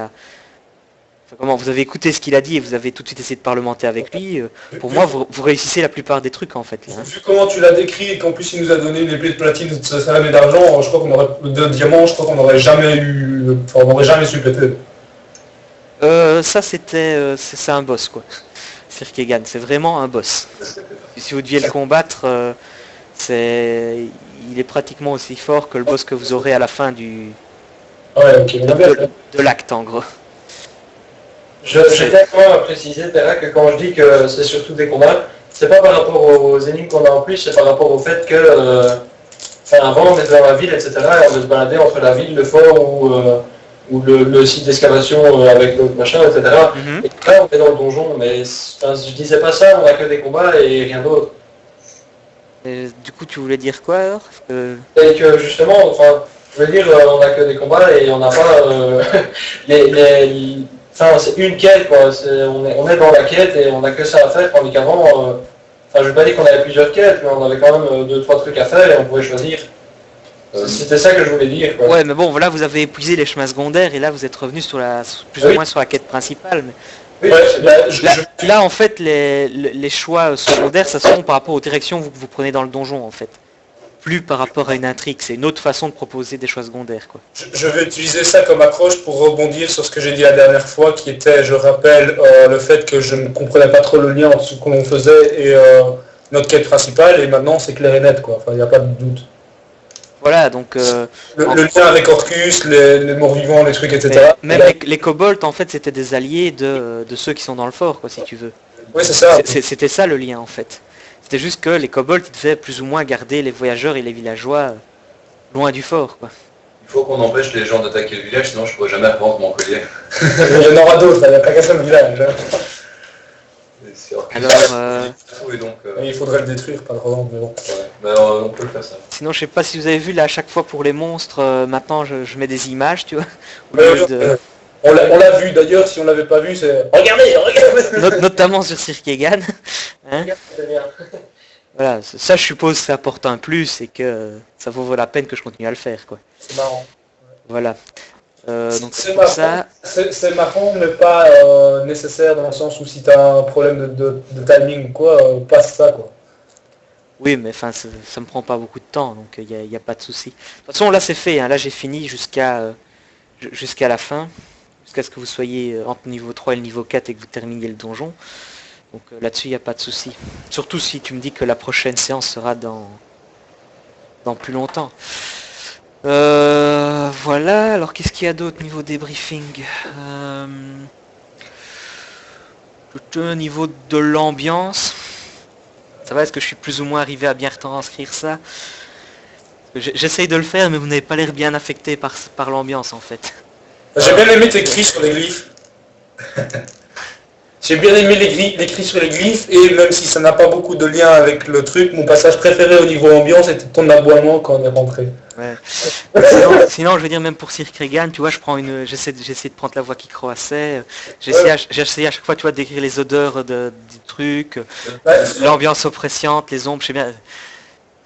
Enfin, comment vous avez écouté ce qu'il a dit et vous avez tout de suite essayé de parlementer avec lui. Pour moi, vous réussissez la plupart des trucs en fait. Là, hein. Vu comment tu l'as décrit et qu'en plus il nous a donné une épée de platine, de céramique et d'argent, je crois qu'on aurait de diamants, je crois qu'on n'aurait jamais eu, enfin on n'aurait jamais su péter. Ça c'était, c'est un boss quoi. Sir Kegan, c'est vraiment un boss. Et si vous deviez le combattre, il est pratiquement aussi fort que le boss que vous aurez à la fin du Ouais, ok, on a bien fait. de l'acte en gros. Je tiens quand même à préciser, Terra, que quand je dis que c'est surtout des combats, c'est pas par rapport aux énigmes qu'on a en plus, c'est par rapport au fait que, avant on était dans la ville, etc., et on devait se balader entre la ville, le fort ou le site d'excavation avec l'autre machin, etc. Mhm. Et là on est dans le donjon, mais je disais pas ça, on a que des combats et rien d'autre. Et du coup, tu voulais dire quoi alors? Et que justement, je veux dire, on a que des combats et on n'a pas c'est une quête, quoi. On est dans la quête et on n'a que ça à faire, tandis qu'avant, je veux pas dire qu'on avait plusieurs quêtes, mais on avait quand même 2-3 trucs à faire et on pouvait choisir. C'était ça que je voulais dire, quoi. Ouais, mais bon, voilà, vous avez épuisé les chemins secondaires et là, vous êtes revenu sur plus ou moins sur la quête principale. Mais... Oui, Là, en fait, les choix secondaires, ça sont par rapport aux directions que vous prenez dans le donjon, en fait. Plus par rapport à une intrigue, c'est une autre façon de proposer des choix secondaires, quoi. Je vais utiliser ça comme accroche pour rebondir sur ce que j'ai dit la dernière fois, qui était, je rappelle, le fait que je ne comprenais pas trop le lien entre ce que l'on faisait et notre quête principale, et maintenant c'est clair et net, quoi. Enfin, il n'y a pas de doute. Voilà, donc... Le lien avec Orcus, les morts-vivants, les trucs, etc. Même les kobolds, en fait, c'était des alliés de ceux qui sont dans le fort, quoi, si tu veux. Oui, c'est ça. C'était ça le lien, en fait. C'était juste que les kobolds, ils devaient plus ou moins garder les voyageurs et les villageois loin du fort, quoi. Il faut qu'on empêche les gens d'attaquer le village, sinon je ne pourrai jamais reprendre mon collier. Il y en aura d'autres, il n'y a pas qu'un seul village. Alors, Et donc, Il faudrait le détruire, pas le revendre, mais bon. ouais. Mais on peut le faire ça. sinon, je sais pas si vous avez vu, là, à chaque fois pour les monstres, maintenant, je mets des images, tu vois. Au Mais, lieu de- on l'a vu d'ailleurs, si on l'avait pas vu, c'est... Regardez notamment sur Sir Kegan. Hein, c'est bien. voilà, ça, je suppose, c'est apporte un plus et que ça vaut la peine que je continue à le faire, quoi. C'est marrant. Voilà. Donc C'est c'est pour marrant. ça. C'est marrant, mais pas nécessaire dans le sens où si tu as un problème de timing ou quoi, passe ça, quoi. Oui, mais enfin, ça me prend pas beaucoup de temps, donc il n'y a pas de souci. De toute façon, là, c'est fait. Hein. Là, j'ai fini jusqu'à la fin, jusqu'à ce que vous soyez entre le niveau 3 et le niveau 4 et que vous terminiez le donjon. Donc là-dessus, il n'y a pas de souci. Surtout si tu me dis que la prochaine séance sera dans plus longtemps. Voilà, alors qu'est-ce qu'il y a d'autre niveau débriefing? Au niveau de l'ambiance, ça va, est-ce que je suis plus ou moins arrivé à bien retranscrire ça? J'essaye de le faire, mais vous n'avez pas l'air bien affecté par l'ambiance en fait. J'ai bien aimé tes cris sur les glyphes. J'ai bien aimé les cris sur les glyphes, et même si ça n'a pas beaucoup de lien avec le truc, mon passage préféré au niveau ambiance était ton aboiement quand on est rentré. Ouais. Sinon, je veux dire, même pour Sir Cregan, tu vois, j'essaie de prendre la voix qui croissait. J'essaie à chaque fois, tu vois, de décrire les odeurs du truc, l'ambiance oppressante, les ombres, je sais bien.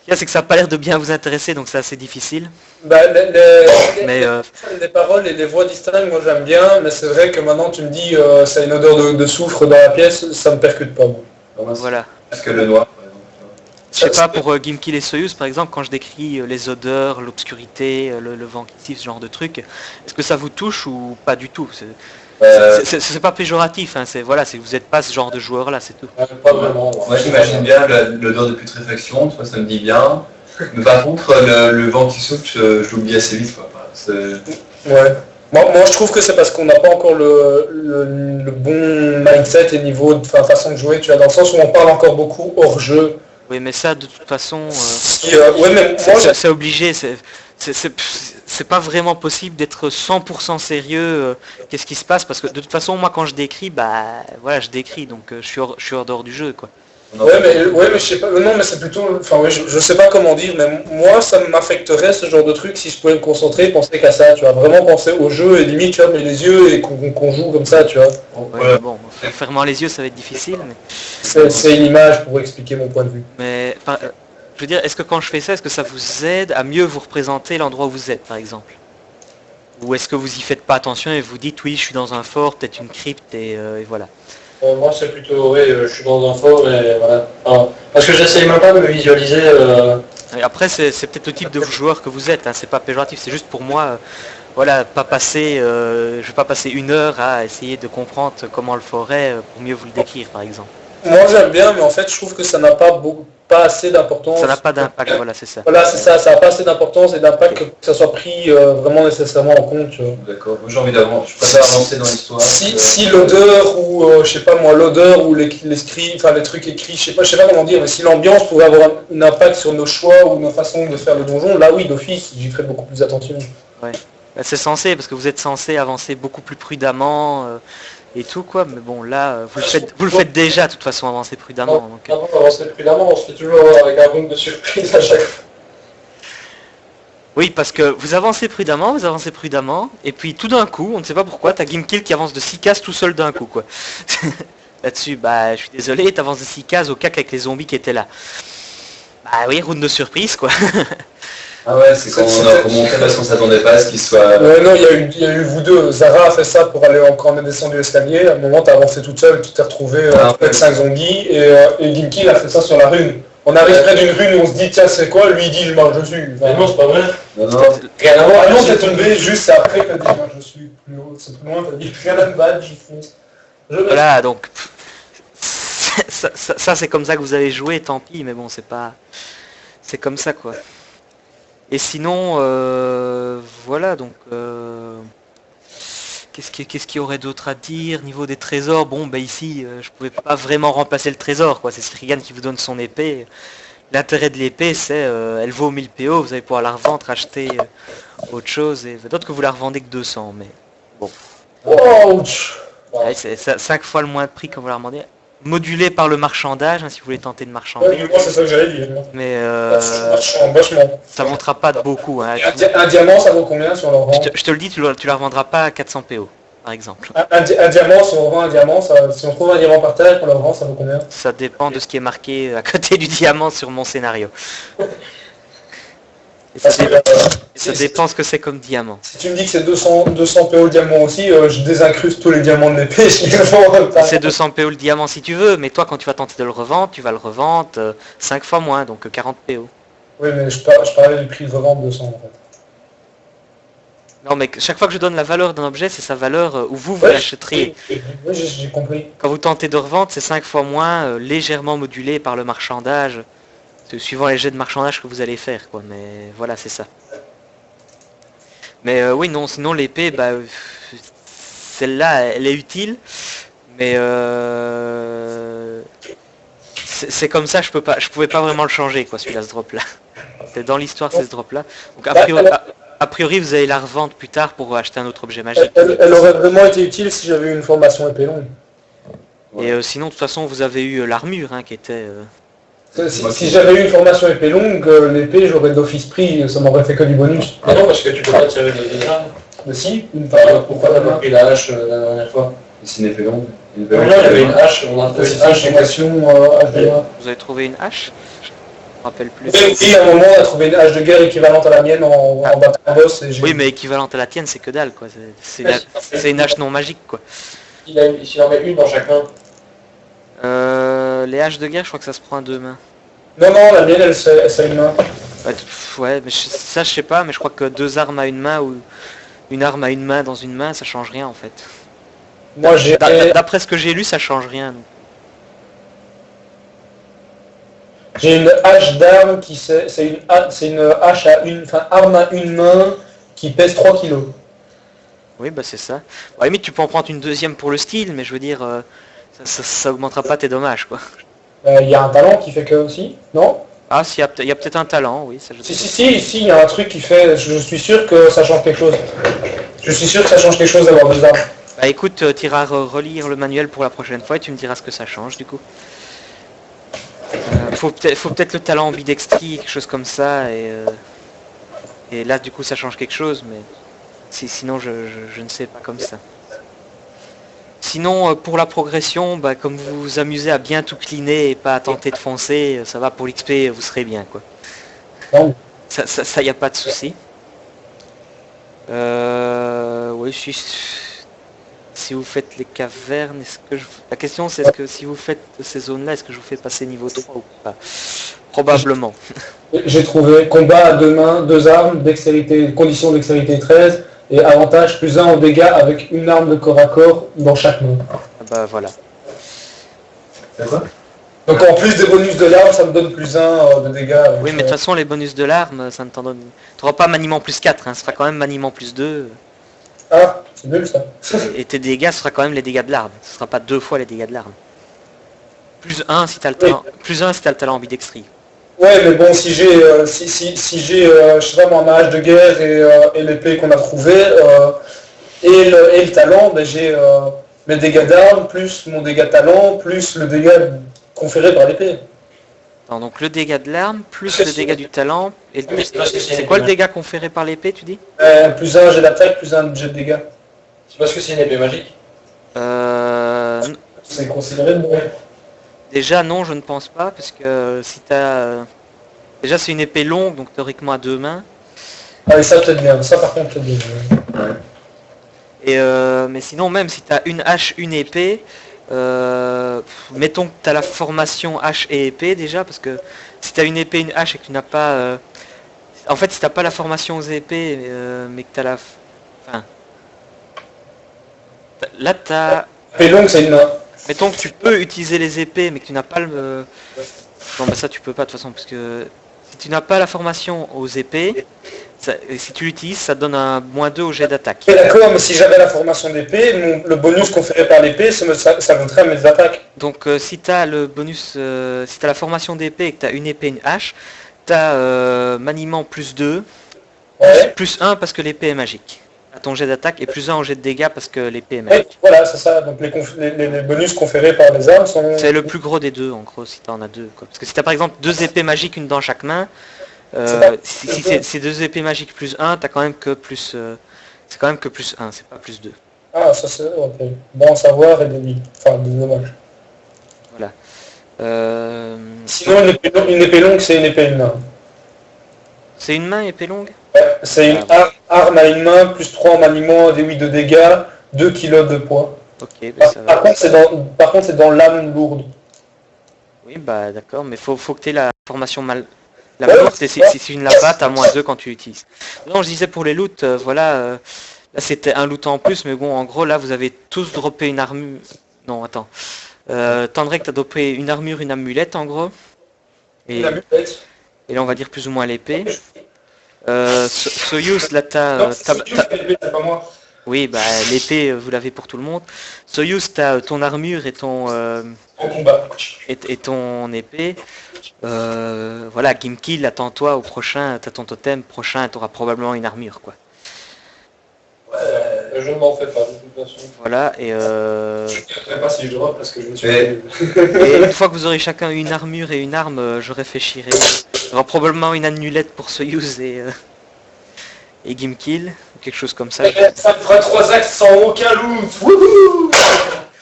Ce qu'il y a, c'est que ça n'a pas l'air de bien vous intéresser, donc c'est assez difficile. Mais les paroles et les voix distinctes, moi j'aime bien, mais c'est vrai que maintenant tu me dis ça a une odeur de soufre dans la pièce, ça me percute pas. Bon. Voilà. Parce que le noir, par exemple. Je sais pas, pour Gimkill et Soyuz, par exemple, quand je décris les odeurs, l'obscurité, le vent qui siffle, ce genre de truc, est-ce que ça vous touche ou pas du tout? C'est pas péjoratif, hein, c'est vous n'êtes pas ce genre de joueur là, c'est tout. Pas vraiment. Moi j'imagine bien l'odeur de putréfaction, tu vois, ça me dit bien. Mais par contre, le vent qui souffle, je l'oublie assez vite, quoi. Ouais. Moi je trouve que c'est parce qu'on n'a pas encore le bon mindset et niveau de façon de jouer, tu vois, dans le sens où on parle encore beaucoup hors jeu. Oui, mais ça, de toute façon, ouais, mais moi, c'est obligé. C'est pas vraiment possible d'être 100% sérieux. Qu'est-ce qui se passe? Parce que de toute façon, moi, quand je décris, bah, voilà, je décris, donc je suis hors dehors du jeu, quoi. Ouais, mais je sais pas. Non, mais c'est plutôt. Enfin, ouais, je sais pas comment dire, mais moi, ça m'affecterait ce genre de truc si je pouvais me concentrer, penser qu'à ça, tu vois, vraiment penser au jeu et limite, tu vois, mais les yeux et qu'on joue comme ça, tu vois. Ouais, bon, en fermant les yeux, ça va être difficile, mais. C'est une image pour expliquer mon point de vue. Mais, je veux dire, est-ce que quand je fais ça, est-ce que ça vous aide à mieux vous représenter l'endroit où vous êtes, par exemple? Ou est-ce que vous y faites pas attention et vous dites oui je suis dans un fort, peut-être une crypte et voilà. Moi, c'est plutôt, oui, je suis dans un fort et voilà. Alors, parce que j'essaye même pas de me visualiser. Et après c'est peut-être le type de joueur que vous êtes, hein, c'est pas péjoratif, c'est juste pour moi, voilà, pas passer, je vais pas passer 1 heure à essayer de comprendre comment le fort est pour mieux vous le décrire par exemple. Moi j'aime bien, mais en fait je trouve que ça n'a pas assez d'importance. Ça n'a pas d'impact, voilà, c'est ça. Voilà, c'est ça n'a pas assez d'importance et d'impact que ça soit pris vraiment nécessairement en compte. D'accord, moi j'ai envie d'avancer, je préfère avancer dans l'histoire. Si l'odeur ou je sais pas moi, l'odeur ou les scripts, enfin les trucs écrits, je sais pas comment dire, mais si l'ambiance pouvait avoir un impact sur nos choix ou nos façons de faire le donjon, là oui d'office j'y ferais beaucoup plus attention. Ouais. Bah, c'est censé, parce que vous êtes censé avancer beaucoup plus prudemment et tout quoi, mais bon là vous le faites déjà de toute façon, avancer prudemment. Donc, Avant d'avancer prudemment, on se fait toujours avec un round de surprise à chaque fois. oui, parce que vous avancez prudemment, et puis tout d'un coup, on ne sait pas pourquoi, t'as Gimkill qui avance de 6 cases tout seul d'un coup quoi. Là-dessus, bah je suis désolé, t'avances de 6 cases au cac avec les zombies qui étaient là. Bah oui, round de surprise quoi. Ah ouais, c'est quand on a remonté parce qu'on s'attendait pas à ce qu'il soit... Ouais, non, il y a eu vous deux. Zara a fait ça pour aller quand on est descendu l'escalier. À un moment, t'as avancé toute seule, tu t'es retrouvé avec 5 zombies, et Gimkill a fait ça sur la rune. On arrive près d'une rune et on se dit, tiens, c'est quoi? Lui, il dit, je marche dessus. Mais non, c'est pas vrai. Non, Rien à voir. Ah non, t'es tombé juste après que t'as dit, marche dessus. Plus haut, c'est plus loin, t'as dit, rien à me battre, j'y fonce. Voilà, donc ça c'est comme ça que vous avez joué, tant pis, mais bon, c'est comme ça quoi. Et sinon, voilà, donc qu'est-ce qu'il y aurait d'autre à dire niveau des trésors? Bon, bah ici, je pouvais pas vraiment remplacer le trésor, quoi. C'est Strigan qui vous donne son épée. L'intérêt de l'épée, c'est elle vaut 1000 PO, vous allez pouvoir la revendre, acheter autre chose, et d'autres que vous la revendez que 200, mais bon. Ouch. Ouais, c'est 5 fois le moins de prix quand vous la revendez. Modulé par le marchandage, hein, si vous voulez tenter de marchander. Ouais, moi, c'est ça que j'allais dire. Mais Vachement. ça montera pas de beaucoup. Hein. Un diamant, ça vaut combien si on le revend? Je te le dis, tu la revendras pas à 400 PO, par exemple. Un diamant, si on revend un diamant, si on trouve un diamant par terre et qu'on le revend, ça vaut combien? Ça dépend de ce qui est marqué à côté du diamant sur mon scénario. Et ça dépend ce que c'est comme diamant. Si tu me dis que c'est 200 PO le diamant aussi, je désincruste tous les diamants de l'épée. C'est 200 PO le diamant si tu veux, mais toi quand tu vas tenter de le revendre, tu vas le revendre 5 fois moins, donc 40 PO. Oui, mais je parlais du prix de revente de 200 en fait. Non, mais chaque fois que je donne la valeur d'un objet, c'est sa valeur où vous l'achèteriez. Oui, j'ai compris. Quand vous tentez de revendre, c'est 5 fois moins, légèrement modulé par le marchandage. Suivant les jets de marchandage que vous allez faire, quoi. Mais voilà, c'est ça. Mais oui, non, sinon l'épée, bah, celle-là, elle est utile. Mais c'est comme ça, je pouvais pas vraiment le changer, quoi, celui-là, ce drop-là. Dans l'histoire, c'est ce drop-là. Donc a priori, vous allez la revendre plus tard pour acheter un autre objet magique. Elle aurait vraiment été utile si j'avais eu une formation épée longue. Et sinon, de toute façon, vous avez eu l'armure, hein, qui était... Si j'avais eu une formation épée longue, l'épée, j'aurais d'office pris, ça m'aurait fait que du bonus. Mais non, parce que tu peux pas tirer des armes. Mais si, Pourquoi t'as pas pris la hache la dernière fois? C'est une épée longue. Non, il y avait une hache, on a trouvé une hache. Vous avez trouvé une hache? Je me rappelle plus. Oui, à un moment, on a trouvé une hache de guerre équivalente à la mienne en battant un boss. Oui, mais équivalente à la tienne, c'est que dalle, quoi. C'est une hache non magique, quoi. S'il en met une dans chacun. Les haches de guerre, je crois que ça se prend à 2 mains. Non, la mienne, elle c'est une main. Ouais, mais ça, je sais pas, mais je crois que 2 armes à une main ou une arme à une main dans une main, ça change rien, en fait. Moi, d'après ce que j'ai lu, ça change rien. Donc. J'ai une hache d'arme qui c'est une hache arme à une main qui pèse 3 kilos. Oui, bah c'est ça. Bon, à la limite, tu peux en prendre une deuxième pour le style, mais je veux dire, ça augmentera pas tes dommages, quoi. Il y a un talent qui fait que aussi, non? Ah, si, il y a peut-être un talent, oui. Ça, Si, il y a un truc qui fait, je suis sûr que ça change quelque chose. Je suis sûr que ça change quelque chose d'avoir 2 armes. Bah écoute, tu iras relire le manuel pour la prochaine fois et tu me diras ce que ça change, du coup. Faut peut-être le talent ambidextrie, quelque chose comme ça, et là, du coup, ça change quelque chose, mais sinon, je ne sais pas comme ça. Sinon, pour la progression, bah, comme vous vous amusez à bien tout cleaner et pas à tenter de foncer, ça va pour l'XP, vous serez bien, quoi. Non. Ça y a pas de souci. Oui, si vous faites les cavernes, la question c'est est-ce que si vous faites ces zones-là, est-ce que je vous fais passer niveau 3 ou pas? Probablement. J'ai trouvé combat à deux mains, deux armes, dextérité, condition dextérité 13 et avantage +1 en dégâts avec une arme de corps à corps dans chaque main. Bah voilà. D'accord. Donc en plus des bonus de l'arme, ça me donne +1 de dégâts. Oui, mais de toute façon, les bonus de l'arme, ça ne t'en donne. Tu n'auras pas maniement +4, hein, ce sera quand même maniement +2. Ah, c'est nul ça. Et tes dégâts, ce sera quand même les dégâts de l'arme. Ce sera pas 2 fois les dégâts de l'arme. +1 si t'as le talent. +1 si t'as le talent ambidextrie. Ouais, mais bon, si j'ai, je sais pas moi, ma hache de guerre et l'épée qu'on a trouvée et le talent, ben j'ai mes dégâts d'arme plus mon dégât de talent plus le dégât conféré par l'épée. Donc le dégât de l'arme, plus le dégât du talent. Et c'est quoi le dégât conféré par l'épée, tu dis? +1 jet d'attaque, +1 jet de dégâts. C'est parce que c'est une épée magique. C'est considéré de bon. Déjà non, je ne pense pas, parce que si t'as... Déjà c'est une épée longue, donc théoriquement à 2 mains. Ah et ça peut-être bien, ça par contre peut-être bien. Ouais. Et mais sinon même si t'as une hache, une épée, mettons que t'as la formation hache et épée déjà, parce que si t'as une épée, une hache et que tu n'as pas... En fait si t'as pas la formation aux épées, mais que t'as la... Enfin... Là t'as... Épée longue c'est une main. Mettons que tu peux utiliser les épées, mais que tu n'as pas le... Non, bah ça tu peux pas de toute façon, parce que si tu n'as pas la formation aux épées, si tu l'utilises, ça te donne un -2 au jet d'attaque. D'accord, mais si j'avais la formation d'épée, le bonus conféré par l'épée, ça monterait à mes attaques. Donc si tu as le bonus, si tu as la formation d'épée et que tu as une épée et une hache, tu as maniement +2, Ouais. +1 parce que l'épée est magique à ton jet d'attaque, et +1 au jet de dégâts parce que l'épée est magique. Ouais, voilà, c'est ça. Donc les bonus conférés par les armes sont... C'est le plus gros des deux, en gros, si tu en as deux, quoi. Parce que si tu as par exemple 2 épées magiques, une dans chaque main, si c'est 2 épées magiques +1, t'as quand même que plus... c'est quand même que +1, c'est pas +2. Ah, ça c'est ok. Bon à savoir et enfin, dommage. Voilà. Sinon, une épée longue, c'est une épée à une main. C'est une main épée longue? Ouais, c'est une arme à une main, +3 en maniement, des 8 de dégâts, 2 kilos de poids. Ok, ben ça va. Par contre, c'est dans l'âme lourde. Oui, bah d'accord, mais faut que tu aies la formation mal... La lourde, si tu ne l'as pas, t'as -2 quand tu l'utilises. Non, je disais pour les loots, voilà, là c'était un loot en plus, mais bon, en gros, là, vous avez tous droppé une armure... Non, attends. Tendrek, t'as droppé une armure, une amulette, en gros. Et là, on va dire plus ou moins l'épée. Soyuz, là, c'est pas moi. Oui, bah l'épée, vous l'avez pour tout le monde. Soyuz, t'as ton armure et ton... En combat. Et ton épée. Voilà, Gimkill, attends-toi au prochain, t'as ton totem, prochain, t'auras probablement une armure, quoi. Ouais, je ne m'en fais pas, de toute façon. Voilà, et Je ne ferai pas si je drop parce que je me suis... et une fois que vous aurez chacun une armure et une arme, je réfléchirai. Il y aura probablement une annulette pour Soyuz et Gimkill, quelque chose comme ça. Ça me fera 3 axes sans aucun loot. Wouhou!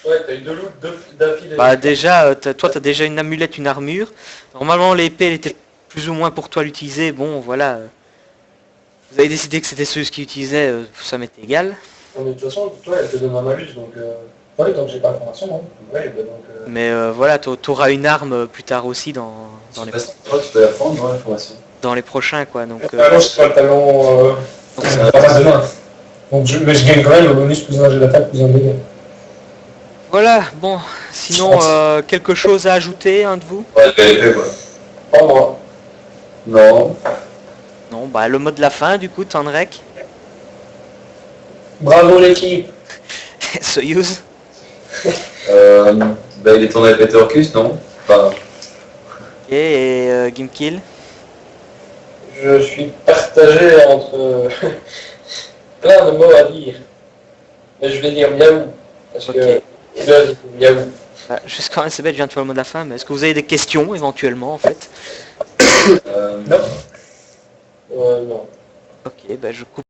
Ouais, t'as eu 2 loots d'affilée. Bah déjà, toi t'as déjà une amulette, une armure. Normalement l'épée elle était plus ou moins pour toi l'utiliser. Bon voilà. Vous avez décidé que c'était ceux qui utilisaient, ça m'est égal. Non, mais de toute façon, toi elle te donne un malus, donc... Ouais, donc j'ai pas l'information, non. Ouais, bah donc... Mais voilà, t'auras une arme plus tard aussi dans les... Tu peux la prendre dans l'information. Dans les prochains quoi, donc... Moi je pas le talent... c'est pas mal de main. Donc, mais je gagne quand même le bonus plus un jet d'attaque, plus un dégât. Voilà, bon, sinon quelque chose à ajouter, un de vous? Ouais, l'épée, quoi. Pas moi. Non. Non, bah le mot de la fin du coup, Tandrek. Bravo l'équipe. Soyuz. Bah il est en épée Orcus, non? Enfin... Et Gimkill. Je suis partagé entre plein de mots à dire. Mais je vais dire miaou. Parce que miaou. Bah, juste quand même, c'est bête, je viens de faire le mot de la fin, mais est-ce que vous avez des questions éventuellement en fait? Non. Non. Ok, bah je coupe.